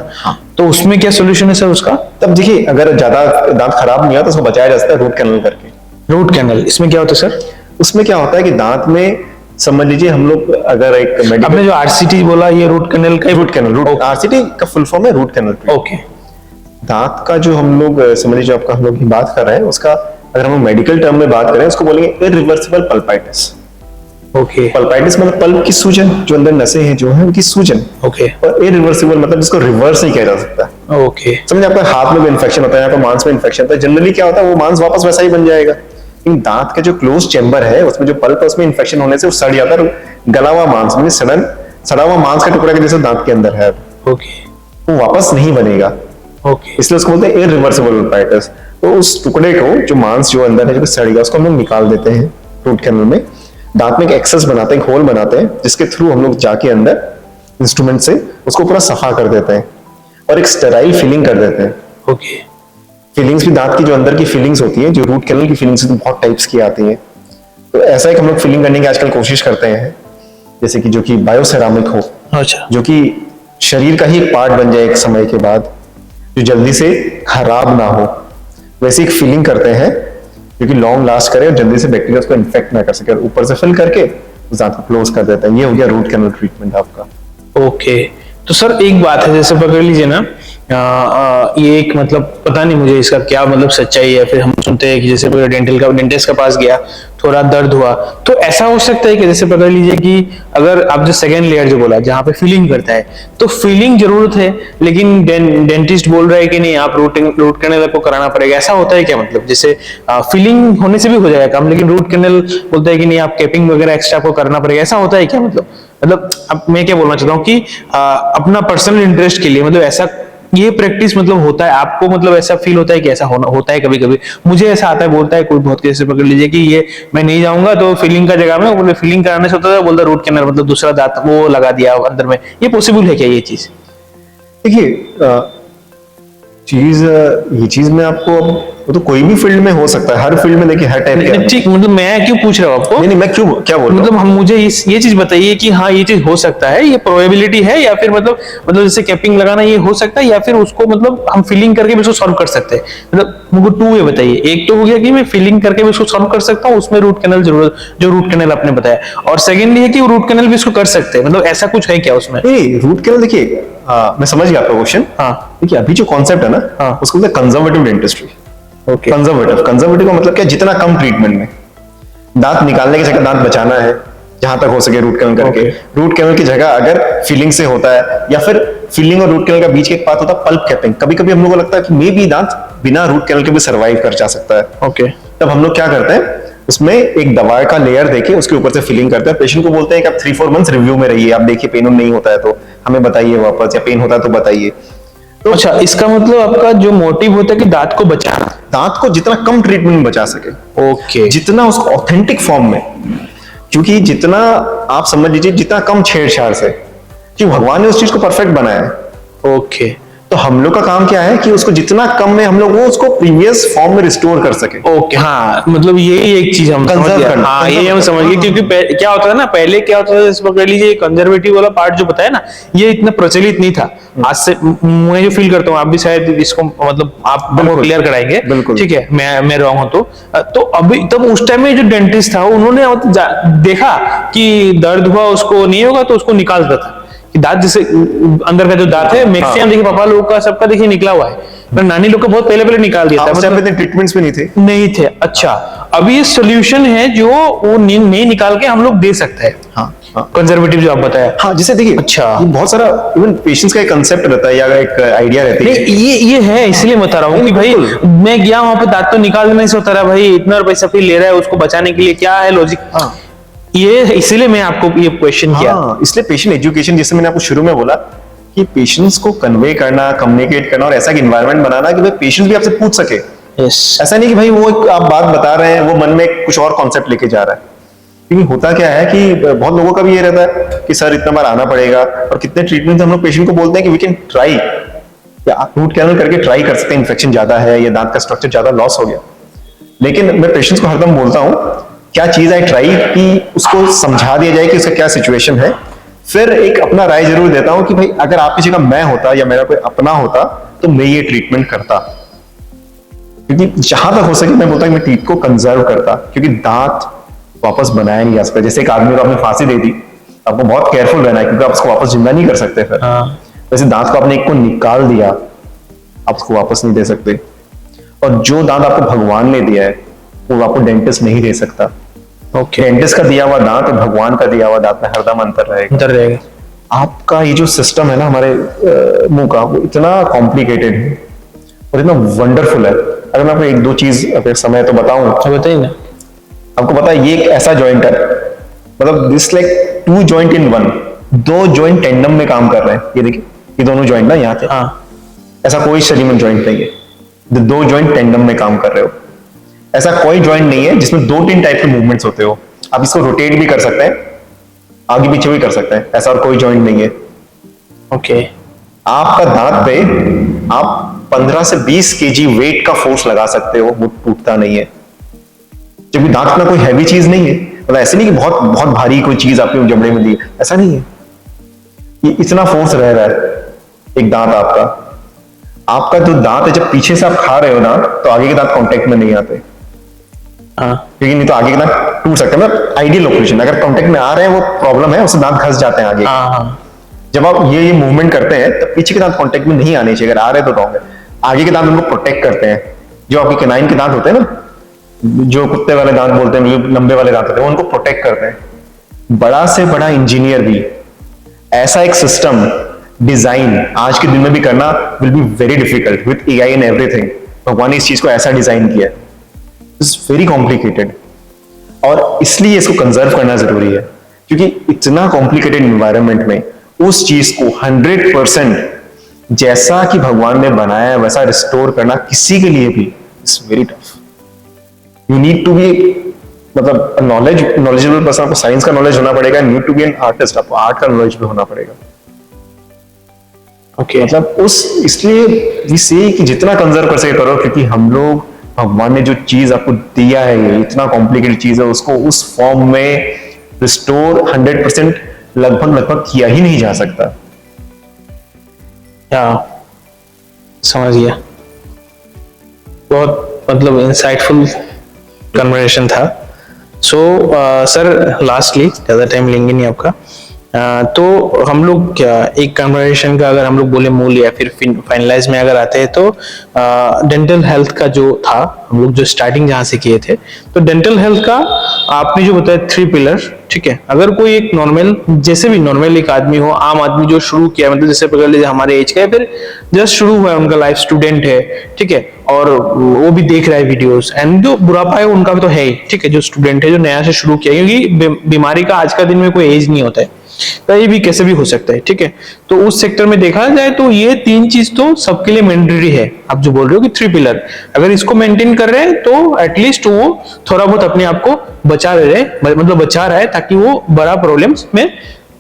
तो उसमें क्या सोल्यूशन है सर उसका? तब देखिए, अगर ज्यादा दांत खराब नहीं हुआ तो उसको बचाया जा सकता है रूट कैनल करके। रूट कैनल, इसमें क्या होता है सर? उसमें क्या होता है कि दांत में समझ लीजिए हम लोग अगर एक मेडिकल आपने जो आरसीटी बोला ये रूट कैनल का रूट कैनल, रूट आरसीटी का फुल फॉर्म है रूट कैनल। ओके। दांत का जो हम लोग समझ लीजिए आपका हम लोग बात कर रहे हैं उसका, अगर हम मेडिकल टर्म में बात करें उसको बोलेंगे इरिवर्सिबल पल्पाइटिस। ओके। पल्पाइटिस मतलब पल्प की सूजन, जो अंदर नसें हैं जो है उनकी सूजन। ओके। और इरिवर्सिबल मतलब जिसको रिवर्स नहीं किया जा सकता। ओके। समझे, आपका हाथ में भी इन्फेक्शन होता है, यहाँ पे मांस में इन्फेक्शन होता है, जनरली क्या होता है वो मांस वापस वैसा ही बन जाएगा। लेकिन दांत का जो क्लोज चेंबर है उसमें जो पल्प है उसमें इन्फेक्शन होने से वो सड़ जाता है, गला हुआ मांस में सड़ा हुआ मांस का टुकड़ा के जैसे दांत के अंदर है, ओके। वो वापस नहीं बनेगा। ओके। इसलिए उसको बोलते हैं इरिवर्सिबल पल्पाइटिस। तो उस टुकड़े को जो मांस जो अंदर है जो सड़ गया उसको हम लोग निकाल देते हैं रूट कैनल में। दांत में एक एक्सेस बनाते हैं, एक होल बनाते हैं, जिसके थ्रू हम लोग जाके अंदर इंस्ट्रूमेंट से उसको पूरा सफा कर देते हैं और एक स्टेराइल फिलिंग कर देते हैं। ओके। फीलिंग्स भी दांत की जो अंदर की फीलिंग्स होती हैं, जो रूट कैनल की फीलिंग्स तो बहुत टाइप्स की आती हैं। तो ऐसा एक हम लोग फीलिंग करने की आजकल कोशिश करते हैं, जैसे कि जो कि बायोसेरामिक हो, अच्छा। जो कि शरीर का ही एक पार्ट बन जाए एक समय के बाद, जो जल्दी से खराब ना हो, वैसी एक फीलिंग करते हैं जो कि लॉन्ग लास्ट करे और जल्दी से बैक्टीरिया उसको इन्फेक्ट ना कर सके, और ऊपर से फिल करके उस दांत को क्लोज कर देता है। ये हो गया रूट कैनल ट्रीटमेंट आपका। ओके। तो सर एक बात है, जैसे पकड़ लीजिए ना, ये एक मतलब पता नहीं मुझे इसका क्या मतलब सच्चाई है, फिर हम सुनते हैं कि जैसे कोई डेंटिस्ट के पास गया, थोड़ा दर्द हुआ, तो ऐसा हो सकता है कि जैसे पकड़ लीजिए कि अगर आप जो सेकेंड लेयर जो बोला जहाँ पे फीलिंग करता है, तो फीलिंग जरूरत है लेकिन डेंटिस्ट बोल रहा है कि नहीं आप रूट कैनल को कराना पड़ेगा, ऐसा होता है क्या? मतलब जैसे फीलिंग होने से भी हो जाएगा काम, लेकिन रूट कैनल बोलता है कि नहीं आप कैपिंग वगैरह एक्स्ट्रा आपको करना पड़ेगा, ऐसा होता है क्या? मतलब अब मैं क्या बोलना चाहता हूँ कि अपना पर्सनल इंटरेस्ट के लिए मतलब ऐसा ये प्रैक्टिस मतलब होता है आपको, मतलब ऐसा फील होता है कि ऐसा होता है कभी कभी? मुझे ऐसा आता है, बोलता है कोई बहुत कैसे पकड़ लीजिए कि ये मैं नहीं जाऊंगा तो फीलिंग का जगह में बोले फीलिंग कराने से होता है, बोलता रूट कैनल मतलब दूसरा दांत वो लगा दिया अंदर में, ये पॉसिबल है क्या ये चीज? देखिए ये चीज में आपको, वो तो कोई भी फील्ड में हो सकता है, हर फील्ड में देखिए हर टाइप के। ठीक, मतलब मैं क्यों पूछ रहा हूँ आपको, नहीं मैं क्या बोल रहा हूँ, मतलब हम मुझे ये चीज बताइए कि हाँ ये चीज हो सकता है, ये प्रोबेबिलिटी है, या फिर मतलब जैसे कैपिंग लगाना ये हो सकता है, या फिर उसको मतलब हम फीलिंग करके भी उसको सॉल्व कर सकते हैं? मतलब मुझे टू वे बताइए। एक तो हो गया कि मैं फीलिंग करके भी उसको सॉल्व कर सकता हूँ, उसमें रूट कैनल जरूरत, जो रूट कैनल आपने बताया, और सेकेंडली है कि रूट कैनल भी इसको कर सकते हैं, मतलब ऐसा कुछ है क्या उसमें? रूट कैनल देखिए, मैं समझ गया आपका क्वेश्चन। हाँ देखिए अभी जो कॉन्सेप्ट है ना, हाँ, उसको बोलते हैं कंजर्वेटिव डेंटिस्ट्री। ओके। कंजर्वेटिव का मतलब क्या, जितना कम ट्रीटमेंट में, दांत निकालने की जगह दांत बचाना है जहां तक हो सके रूट कैनल करके। रूट कैनल की जगह अगर फीलिंग से होता है, या फिर फीलिंग और रूट कैनल का बीच के एक पार्ट होता है पल्प कैपिंग। कभी कभी हम लोगों को लगता है कि मे बी दांत बिना रूट कैनल के भी सर्वाइव कर जा सकता है। ओके। तब हम लोग क्या करते हैं, उसमें एक दवा का लेयर देके उसके ऊपर से फिलिंग करते हैं। पेशेंट को बोलते हैं कि आप 3-4 मंथ्स रिव्यू में रहिए, आप देखिए पेन नहीं होता है तो हमें बताइए वापस, या पेन होता है तो बताइए। तो अच्छा, इसका मतलब आपका जो मोटिव होता है कि दांत को बचाना, दांत को जितना कम ट्रीटमेंट में बचा सके, ओके, जितना उसको ऑथेंटिक फॉर्म में, क्योंकि जितना आप समझ लीजिए जितना कम छेड़छाड़ से, कि भगवान ने उस चीज को परफेक्ट बनाया है। ओके। तो हम लोग का काम क्या है कि उसको जितना कम में हम लोग वो उसको प्रीवियस फॉर्म में रिस्टोर कर सके। ओके, हाँ, मतलब यही एक चीज हम समझ गए। हाँ, ये हम समझ गए, क्योंकि क्या होता है ना, पहले क्या होता था, जैसे पकड़ लीजिए कंजर्वेटिव वाला पार्ट जो बताया ना, ये इतना प्रचलित नहीं था। आज से मैं जो फील करता हूँ, आप भी शायद इसको मतलब आप क्लियर कराएंगे, ठीक है, मैं रॉन्ग हूँ तो अभी तब उस टाइम में जो डेंटिस्ट था उन्होंने देखा कि दर्द हुआ उसको नहीं होगा तो उसको निकाल देता था, कि दांत जैसे अंदर का जो दांत है मैक्सिमम देखिए पापा लोग का सबका देखिए निकला हुआ है, पर नानी लोग का बहुत पहले निकाल दिया था, मतलब ट्रीटमेंट्स भी नहीं थे। अच्छा, अभी ये सोल्यूशन है जो वो नहीं निकाल के हम लोग दे सकते हैं। हाँ, कंजर्वेटिव जो आप बताया। हाँ, जैसे देखिए, अच्छा, ये बहुत सारा इवन पेशेंट्स का एक कंसेप्ट रहता है या एक आइडिया रहती है। नहीं, ये है, इसलिए बता रहा हूँ कि भाई मैं गया वहां पे दांत तो निकाल नहीं सोता रहा, भाई इतना पैसा फिर ले रहा है उसको बचाने के लिए, क्या है लॉजिक? ये इसीलिए मैं आपको ये क्वेश्चन किया। इसलिए पेशेंट एजुकेशन, जैसे मैंने आपको शुरू में बोला कि पेशेंट्स को कन्वे करना, कम्युनिकेट करना और ऐसा एक एनवायरनमेंट बनाना कि भाई पेशेंट भी आपसे पूछ सके। ऐसा नहीं कि भाई वो आप बात बता रहे हैं, वो मन में कुछ और कॉन्सेप्ट लेके जा रहा है। क्योंकि होता क्या है कि बहुत लोगों का भी ये रहता है कि सर इतना बार आना पड़ेगा, और कितने ट्रीटमेंट हम लोग पेशेंट को बोलते हैं कि वी कैन ट्राई, या रूट कैनल करके ट्राई कर सकते हैं, इन्फेक्शन ज्यादा है या दांत का स्ट्रक्चर ज्यादा लॉस हो गया। लेकिन मैं पेशेंट्स को हरदम बोलता हूँ क्या चीज है ट्राई, कि उसको समझा दिया जाए कि उसका क्या सिचुएशन है। फिर एक अपना राय जरूर देता हूं कि भाई अगर आपकी जगह मैं होता या मेरा कोई अपना होता तो मैं ये ट्रीटमेंट करता, क्योंकि जहां तक हो सके मैं बोलता हूं मैं टीथ को कंजर्व करता, क्योंकि दांत वापस बनाया नहीं जा सकता। जैसे एक आदमी को आपने फांसी दे दी, आपको बहुत केयरफुल रहना है क्योंकि आप उसको वापस जिंदा नहीं कर सकते फिर। हाँ वैसे दांत को आपने एक को निकाल दिया, आप उसको वापस नहीं दे सकते। और जो दांत आपको भगवान ने दिया है वो आपको डेंटिस्ट नहीं दे सकता। ओके, डेंटिस्ट का दिया हुआ दांत और भगवान का दिया हुआ दांत में हरदम अंतर रहेगा। अंदर रहेगा। आपका ये जो सिस्टम है ना हमारे मुंह का, वो इतना कॉम्प्लिकेटेड है और इतना वंडरफुल है। अगर मैं आपको एक दो चीज अगर समय तो बताऊं, तो बताइए ना। आपको पता है ये एक ऐसा जॉइंट है, मतलब this like two joint in one, दो जॉइंट टेंडम में काम कर रहे हैं। ये देखिए, ये दोनों जॉइंट ना यहाँ पे, हाँ ऐसा कोई शरीर में जॉइंट नहीं है, दो जॉइंट टेंडम में काम कर रहे हो। ऐसा कोई जॉइंट नहीं है जिसमें दो तीन टाइप के मूवमेंट्स होते हो। आप इसको रोटेट भी कर सकते हैं, आगे पीछे भी कर सकते हैं, ऐसा और कोई जॉइंट नहीं है। ओके, आपका दांत पे आप 15 से 20 केजी वेट का फोर्स लगा सकते हो, वो टूटता नहीं है। जबकि दांत में कोई हैवी चीज नहीं है, मतलब ऐसे नहीं कि बहुत बहुत भारी कोई चीज आपके जबड़े में दी, ऐसा नहीं है। ये इतना फोर्स रह रहा है एक दांत आपका। आपका जो दांत है, जब पीछे से आप खा रहे हो दांत, तो आगे के दांत कांटेक्ट में नहीं आते, हाँ क्योंकि नहीं तो आगे के दांत टूट सकते हैं। मतलब आइडियल लोकेशन, अगर कांटेक्ट में आ रहे हैं वो प्रॉब्लम है, उससे दांत घस जाते हैं आगे। हाँ हाँ, जब आप ये मूवमेंट करते हैं तब पीछे के दांत कांटेक्ट में नहीं आने चाहिए, अगर आ रहे तो रॉन्ग है। आगे के दांत उनको प्रोटेक्ट करते हैं। जो आपके कैनाइन के दांत होते हैं ना, जो कुत्ते वाले दांत बोलते हैं, जो लंबे वाले दांत होते हैं, वो उनको प्रोटेक्ट करते हैं। बड़ा से बड़ा इंजीनियर भी ऐसा एक सिस्टम डिजाइन आज के दिन में भी करना will be very difficult with AI and everything. भगवान ने इस चीज को ऐसा डिजाइन किया है, इट्स वेरी कॉम्प्लिकेटेड, और इसलिए इसको कंजर्व करना जरूरी है, क्योंकि इतना कॉम्प्लिकेटेड एनवायरनमेंट में उस चीज को 100% जैसा कि भगवान ने बनाया है वैसा रिस्टोर करना किसी के लिए भी it's very tough. You need to be, मतलब नॉलेजेबल पर्सन, आपको साइंस का नॉलेज होना पड़ेगा, need to be an artist, आपको आर्ट का नॉलेज भी होना पड़ेगा। ओके, मतलब इसलिए इसे कि जितना कंजर्व कर सके करो, क्योंकि हम लोग, भगवान ने जो चीज आपको दिया है, ये इतना कॉम्प्लिकेटेड चीज है, उसको उस फॉर्म में रिस्टोर 100% लगभग किया ही नहीं जा सकता। या समझ गया। बहुत मतलब इंसाइटफुल कन्वर्सेशन था। सो सर, लास्टली ज़्यादा टाइम लेंगे नहीं आपका। तो हम लोग क्या एक कन्वर्सेशन का अगर हम लोग बोले मूल या फिर फाइनलाइज में अगर आते हैं, तो डेंटल हेल्थ का जो था, हम लोग जो स्टार्टिंग जहाँ से किए थे, तो डेंटल हेल्थ का आपने जो बताया 3 पिलर, ठीक है। अगर कोई एक नॉर्मल, जैसे भी नॉर्मल एक आदमी हो, आम आदमी जो शुरू किया, मतलब जैसे पकड़ लीजिए हमारे एज का है, फिर जस्ट शुरू हुआ है, उनका लाइफ स्टूडेंट है, ठीक है, और वो भी देख रहा है वीडियोस, एंड जो बुढ़ापा है उनका भी तो है ही, ठीक है, जो स्टूडेंट है, जो नया से शुरू किया, क्योंकि बीमारी का आज का दिन में कोई एज नहीं होता है, कहीं भी कैसे भी हो सकता है, ठीक है। तो उस सेक्टर में देखा जाए तो ये 3 चीज तो सबके लिए मैंडेटरी है। आप जो बोल रहे हो कि 3 पिलर, अगर इसको मेंटेन कर रहे हैं तो एटलीस्ट वो थोड़ा बहुत अपने आप को बचा रहे, मतलब बचा रहा है, ताकि वो बड़ा प्रॉब्लम्स में,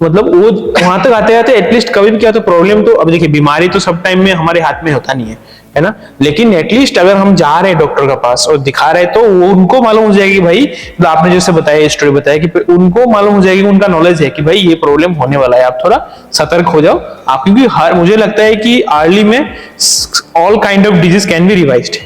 मतलब वो वहां तक आते आते एटलीस्ट कभी भी क्या तो प्रॉब्लम, तो अब देखिए बीमारी तो सब टाइम में हमारे हाथ में होता नहीं है ना, लेकिन एटलीस्ट अगर हम जा रहे हैं डॉक्टर के पास और दिखा रहे हैं, तो वो उनको मालूम हो जाएगी भाई, तो आपने जैसे बताया, स्टोरी बताया कि उनको मालूम हो जाएगी, उनका नॉलेज है कि भाई ये प्रॉब्लम होने वाला है, आप थोड़ा सतर्क हो जाओ आप, क्योंकि हर, मुझे लगता है कि अर्ली में all kind of disease can be revised,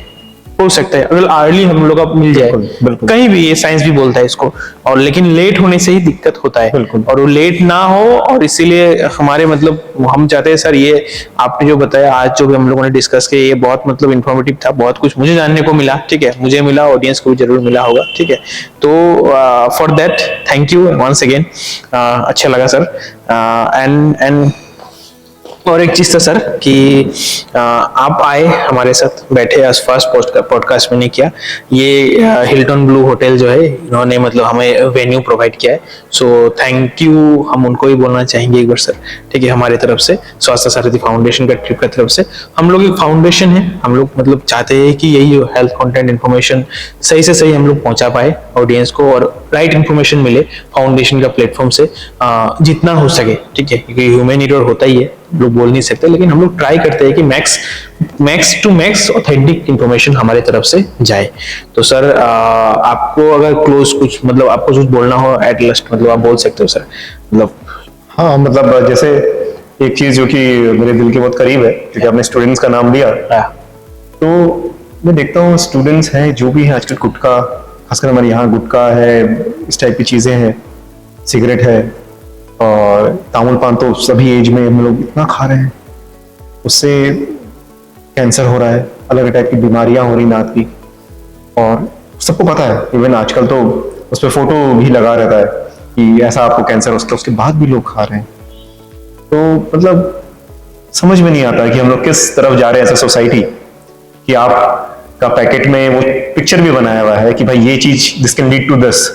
हो सकता है अगर अर्ली हम लोग को मिल जाए, बिल्कुल। कहीं भी, ये साइंस भी बोलता है इसको, और लेकिन लेट होने से ही दिक्कत होता है, बिल्कुल। और वो लेट ना हो, और इसीलिए हमारे मतलब हम चाहते हैं सर, ये आपने जो बताया आज, जो भी हम लोगों ने डिस्कस किया, ये बहुत मतलब इन्फॉर्मेटिव था, बहुत कुछ मुझे जानने को मिला, ठीक है, मुझे मिला, ऑडियंस को भी जरूर मिला होगा, ठीक है। तो for that thank you once again, अच्छा लगा सर। एंड और एक चीज था सर कि आप आए हमारे साथ, बैठे, आज फर्स्ट पॉडकास्ट मैंने किया, ये हिल्टन ब्लू होटल जो है, इन्होंने मतलब हमें वेन्यू प्रोवाइड किया है, सो थैंक यू हम उनको ही बोलना चाहेंगे एक बार सर, ठीक है, हमारी तरफ से, स्वास्थ्य सारथी फाउंडेशन का ट्रिप की तरफ से। हम लोग एक फाउंडेशन है, हम लोग मतलब चाहते हैं कि यही हेल्थ कंटेंट इन्फॉर्मेशन सही से सही हम लोग पहुंचा पाए ऑडियंस को, और राइट इन्फॉर्मेशन मिले फाउंडेशन का प्लेटफॉर्म से, जितना हो सके, ठीक है, क्योंकि ह्यूमन एरर होता ही है, लोग बोल नहीं सकते, लेकिन हम लोग ट्राई करते हैं कि max to max authentic information हमारे तरफ से जाए। तो सर आपको अगर क्लोज कुछ, मतलब आपको कुछ बोलना हो एट लास्ट, मतलब आप बोल सकते हो सर, मतलब। हाँ, मतलब जैसे एक चीज जो कि मेरे दिल के बहुत करीब है, क्योंकि आपने स्टूडेंट्स का नाम लिया, तो मैं देखता हूँ स्टूडेंट्स हैं जो भी हैं आजकल गुटखा खासकर हमारे यहाँ गुटखा है, इस टाइप की चीज़ें हैं, सिगरेट है और तामुल पान तो सभी एज में हम लोग इतना खा रहे हैं, उससे कैंसर हो रहा है, अलग टाइप की बीमारियां हो रही नाक की। और सबको पता है, इवन आजकल तो उस पर फोटो भी लगा रहता है कि ऐसा आपको कैंसर हो सकता है, उसके बाद भी लोग खा रहे हैं। तो मतलब समझ में नहीं आता कि हम लोग किस तरफ जा रहे हैं एज ए सोसाइटी, कि आपका पैकेट में वो पिक्चर भी बनाया हुआ है कि भाई ये चीज this can lead to this,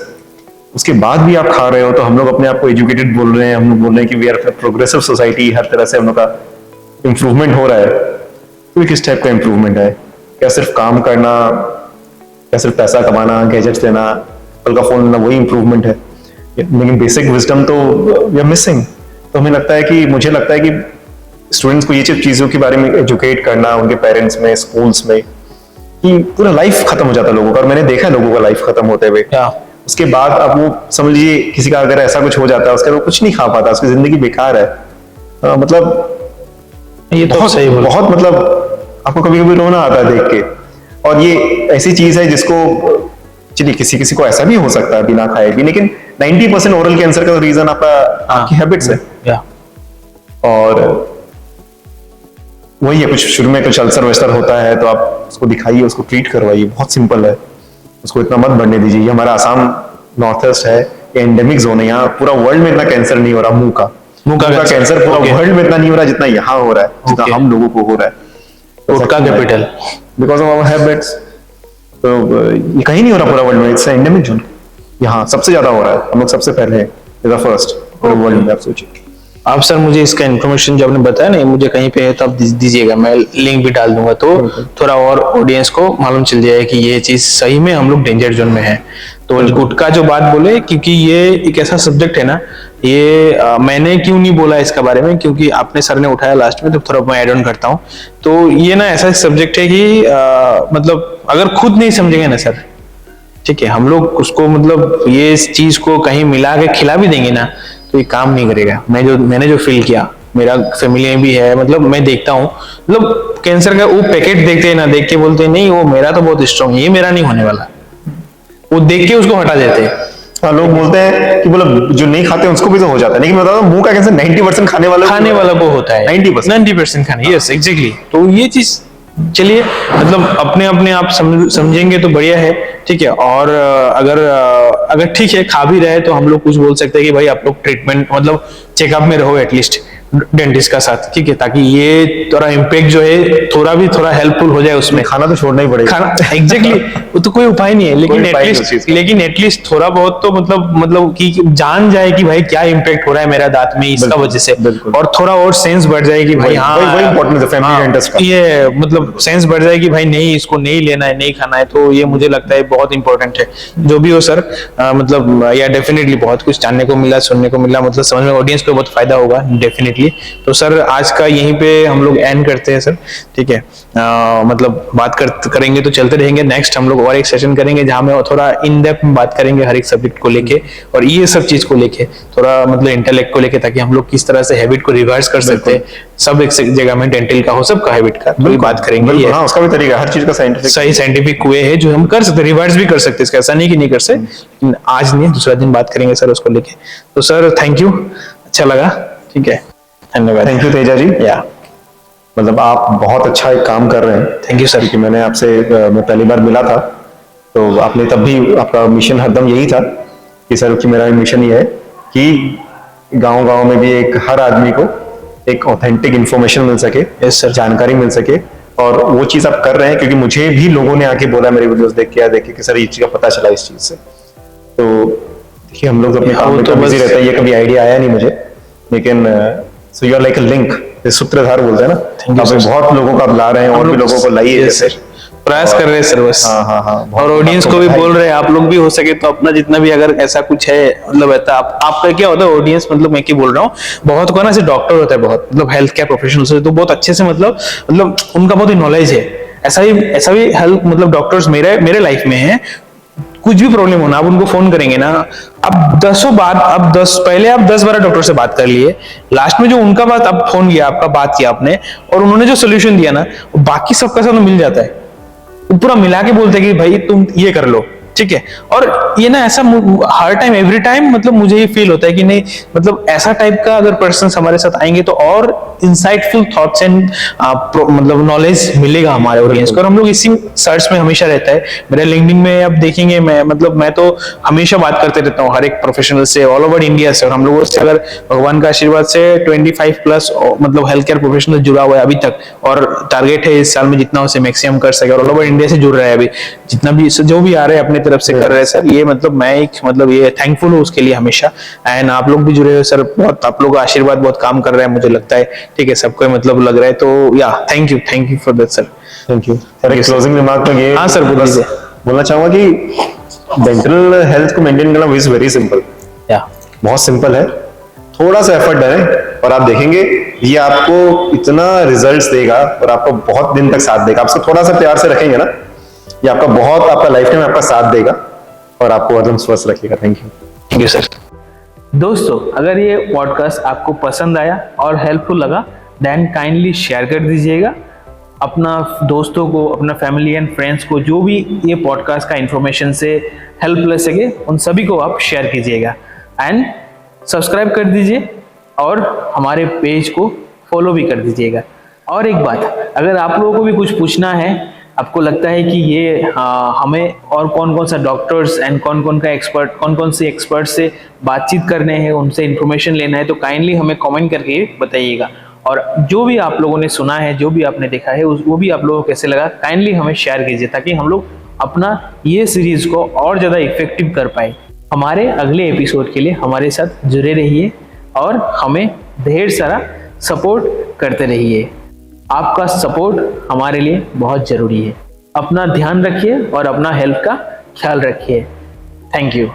उसके बाद भी आप खा रहे हो। तो हम लोग अपने आप को एजुकेटेड बोल रहे हैं, हम लोग बोल रहे हैं कि वी आर प्रोग्रेसिव सोसाइटी, हर तरह से हम लोग का इंप्रूवमेंट हो रहा है। तो ये किस टाइप का इंप्रूवमेंट है? क्या सिर्फ काम करना, क्या सिर्फ पैसा कमाना, गैजेट्स लेना, एप्पल का फोन लेना, वही इंप्रूवमेंट है? लेकिन बेसिक विजडम तो वी आर मिसिंग। तो हमें लगता है कि, मुझे लगता है कि स्टूडेंट्स को ये चीजों के बारे में एजुकेट करना, उनके पेरेंट्स में, स्कूल्स में, कि पूरा लाइफ खत्म हो जाता है लोगों का। और मैंने देखा है लोगों का लाइफ खत्म होते हुए। उसके बाद अब वो समझ लीजिए किसी का अगर ऐसा कुछ हो जाता है, उसके बाद वो कुछ नहीं खा पाता, उसकी जिंदगी बेकार है। मतलब ये तो बहुत सही बोला। बहुत मतलब आपको कभी कभी रोना आता है देख के। और ये ऐसी चीज है जिसको, चलिए किसी किसी को ऐसा भी हो सकता है बिना खाए भी, लेकिन 90% ओरल कैंसर का रीजन आपकी हैबिट्स है। और वही है, कुछ शुरू में कुछ अल्सर वल्सर होता है तो आप उसको दिखाइए, उसको ट्रीट करवाइए, बहुत सिंपल है। उसको इतना मत बढ़ने दीजिए। ये हमारा आसाम नॉर्थ ईस्ट है, ये एंडेमिक जोन है, यहाँ पूरा वर्ल्ड में इतना कैंसर नहीं हो रहा। मुंह का कैंसर पूरा वर्ल्ड में इतना नहीं हो रहा जितना यहाँ हो रहा है, जितना हम लोगों को हो रहा है। Gutkha capital, because of our habits. तो ये कहीं नहीं हो रहा पूरा वर्ल्ड में, इट्स एंडेमिक जोन। यहाँ सबसे ज्यादा हो रहा है, हम लोग सबसे पहले हैं, फर्स्ट वर्ल्ड में। आप सोचिए। आप सर मुझे इसका इन्फॉर्मेशन जो आपने बताया ना, मुझे कहीं पे है तो आप दीजिएगा, मैं लिंक भी डाल दूंगा, तो थोड़ा और ऑडियंस को मालूम चल जाए कि ये चीज सही में हम लोग डेंजर जोन में है। तो गुटखा जो बात बोले, क्योंकि ये एक ऐसा सब्जेक्ट है ना, ये मैंने क्यों नहीं बोला इसके बारे में, क्योंकि आपने सर ने उठाया लास्ट में, तो थोड़ा मैं ऐड ऑन करता हूँ। तो ये ना ऐसा सब्जेक्ट है कि मतलब अगर खुद नहीं समझेंगे ना सर, ठीक है, हम लोग उसको मतलब ये इस चीज को कहीं मिला के खिला भी देंगे ना, तो ये काम नहीं करेगा। मैंने जो फील किया, मेरा फैमिली में भी है, मतलब मैं देखता हूँ, मतलब कैंसर का वो पैकेट देखते हैं ना, देख के बोलते हैं नहीं वो मेरा तो बहुत स्ट्रॉन्ग है, ये मेरा नहीं होने वाला, वो देख के उसको हटा देते हैं। हाँ, लोग बोलते हैं कि मतलब जो नहीं खाते उसको भी तो हो जाता है, लेकिन मैं बता रहा हूँ मुंह का कैंसर 90% खाने वाला को होता है, 90% खाने। Yes exactly. तो ये चीज चलिए, मतलब अपने अपने आप समझेंगे तो बढ़िया है, ठीक है। और अगर ठीक है खा भी रहे तो हम लोग कुछ बोल सकते हैं कि भाई आप लोग ट्रीटमेंट मतलब चेकअप में रहो एटलीस्ट डेंटिस्ट का साथ, ठीक है, ताकि ये थोड़ा इम्पैक्ट जो है थोड़ा हेल्पफुल हो जाए उसमें। खाना तो छोड़ना ही पड़ेगा, खाना एग्जैक्टली वो तो कोई उपाय नहीं है, लेकिन एटलीस्ट थोड़ा बहुत तो मतलब कि जान जाए कि भाई क्या इम्पैक्ट हो रहा है मेरा दांत में इसका वजह से, और थोड़ा और सेंस बढ़ जाए कि भाई हाँ वही इंपॉर्टेंट है फैमिली डेंटिस्ट का, ये मतलब सेंस बढ़ जाए कि भाई नहीं इसको नहीं लेना है, नहीं खाना है। तो ये मुझे लगता है बहुत इंपॉर्टेंट है। जो भी हो सर, मतलब या डेफिनेटली बहुत कुछ जानने को मिला, सुनने को मिला, मतलब समझ में ऑडियंस को बहुत फायदा होगा डेफिनेटली। तो सर आज का यहीं पे हम लोग एंड करते हैं सर, ठीक है। मतलब बात करेंगे तो चलते रहेंगे। नेक्स्ट हम लोग और एक सेशन करेंगे जहां में थोड़ा इन डेप्थ में बात करेंगे हर एक सब्जेक्ट को लेके, और ये सब चीज को लेके थोड़ा मतलब इंटेलेक्ट को लेके, ताकि हम लोग किस तरह से हैबिट को रिवर्स कर सकते हैं। सब एक जगह में डेंटल का हो, सबका हैबिट का तो बात करेंगे। हाँ, उसका भी तरीका, हर चीज का सही साइंटिफिक वे है जो हम कर सकते, रिवर्स भी कर सकते, इसका ऐसा नहीं कि नहीं कर सकते। आज नहीं, दूसरा दिन बात करेंगे सर उसको लेके। तो सर थैंक यू, अच्छा लगा, ठीक है, धन्यवाद। Thank you Teja ji. या मतलब आप बहुत अच्छा एक काम कर रहे हैं। Thank you sir. कि मैंने आपसे मैं पहली बार मिला था तो आपने तब भी आपका मिशन हरदम यही था कि सर कि मेरा मिशन ये है कि गांव-गांव में भी एक हर आदमी को एक ऑथेंटिक इंफॉर्मेशन मिल सके, यस सर, जानकारी मिल सके। और वो चीज आप कर रहे हैं, क्योंकि मुझे भी लोगों ने आके बोला मेरे वीडियोस देख के कि सर ये चीज का पता चला इस चीज से। तो देखिए हम लोग अपने काम में तो बिजी रहते हैं, ये कभी आइडिया आया नहीं मुझे, लेकिन so you are like a link, सूत्रधार बोलते हैं ना, आप बहुत लोगों को ला रहे हैं और भी लोगों को लाइए, जैसे प्रयास कर रहे हैं सर बस। हाँ, और ऑडियंस को भी बोल रहे हैं, आप लोग भी हो सके तो अपना जितना भी अगर ऐसा कुछ है, मतलब ऐसा आपका क्या होता है ऑडियंस, मतलब मैं क्या बोल रहा हूँ, बहुत को ना ऐसे डॉक्टर होता है, बहुत मतलब हेल्थ केयर प्रोफेशनल्स तो बहुत अच्छे से मतलब उनका बहुत नॉलेज है। ऐसा भी हेल्थ मतलब डॉक्टर्स मेरे लाइफ में है, कुछ भी प्रॉब्लम होना आप उनको फोन करेंगे ना, अब 10-12 डॉक्टर से बात कर लिए, लास्ट में जो उनका बात अब फोन किया, आपका बात किया आपने, और उन्होंने जो सोल्यूशन दिया ना, बाकी सबका सब मिल जाता है। पूरा मिला के बोलते हैं कि भाई तुम ये कर लो, ठीक ठीक है। और ये ना ऐसा हर टाइम एवरी टाइम मतलब मुझे ये फील होता है कि नहीं, मतलब ऐसा टाइप का अगर पर्सन हमारे साथ आएंगे तो और इंसाइटफुल थॉट्स एंड मतलब नॉलेज मिलेगा हमारे ऑडियंस को। और हम लोग इसी सर्च में हमेशा रहता है। मेरे लिंक्डइन में आप देखेंगे मैं तो हमेशा बात करते रहता हूँ हर एक प्रोफेशनल से ऑल ओवर इंडिया से। और हम लोगों से अगर भगवान का आशीर्वाद से 25 प्लस मतलब हेल्थ केयर प्रोफेशनल जुड़ा हुआ है अभी तक, और टारगेट है इस साल में जितना हो सके मैक्सिमम कर सके। और ऑल ओवर इंडिया से जुड़ रहा है अभी, जितना भी जो भी आ रहे हैं अपने तरफ से कर रहे हैं सर। ये मतलब मैं एक मतलब ये थैंकफुल हूँ उसके लिए हमेशा। एंड आप लोग भी जुड़े हो सर, बहुत आप लोगों का आशीर्वाद बहुत काम कर रहा है मुझे लगता है, ठीक है, सबको मतलब लग रहा है। तो या thank you for that sir. Thank you sir. एक क्लोजिंग रिमार्क में ये हाँ सर, बोल दीजिए। बोलना चाहूंगा कि डेंटल हेल्थ को मेंटेन करना इज वेरी सिंपल, या बहुत सिंपल है। थोड़ा सा एफर्ट डालें और आप देखेंगे ये आपको इतना रिजल्ट्स देगा और आपको बहुत दिन तक साथ देगा। आप इसको थोड़ा सा प्यार से रखेंगे ना, ये आपका बहुत आपका लाइफ टाइम आपका साथ देगा और आपको एकदम स्वस्थ रखेगा। Thank you sir. दोस्तों, अगर ये पॉडकास्ट आपको पसंद आया और हेल्पफुल लगा देन काइंडली शेयर कर दीजिएगा अपना दोस्तों को, अपना फैमिली एंड फ्रेंड्स को, जो भी ये पॉडकास्ट का इंफॉर्मेशन से हेल्प ले सके उन सभी को आप शेयर कीजिएगा। एंड सब्सक्राइब कर दीजिए और हमारे पेज को फॉलो भी कर दीजिएगा। और एक बात, अगर आप लोगों को भी कुछ पूछना है, आपको लगता है कि ये हमें और कौन कौन सा डॉक्टर्स एंड कौन कौन से एक्सपर्ट से बातचीत करने हैं, उनसे इंफॉर्मेशन लेना है, तो काइंडली हमें कमेंट करके बताइएगा। और जो भी आप लोगों ने सुना है, जो भी आपने देखा है, वो भी आप लोगों को कैसे लगा काइंडली हमें शेयर कीजिए, ताकि हम लोग अपना ये सीरीज को और ज़्यादा इफेक्टिव कर पाए। हमारे अगले एपिसोड के लिए हमारे साथ जुड़े रहिए और हमें ढेर सारा सपोर्ट करते रहिए। आपका सपोर्ट हमारे लिए बहुत ज़रूरी है। अपना ध्यान रखिए और अपना हेल्थ का ख्याल रखिए। Thank you.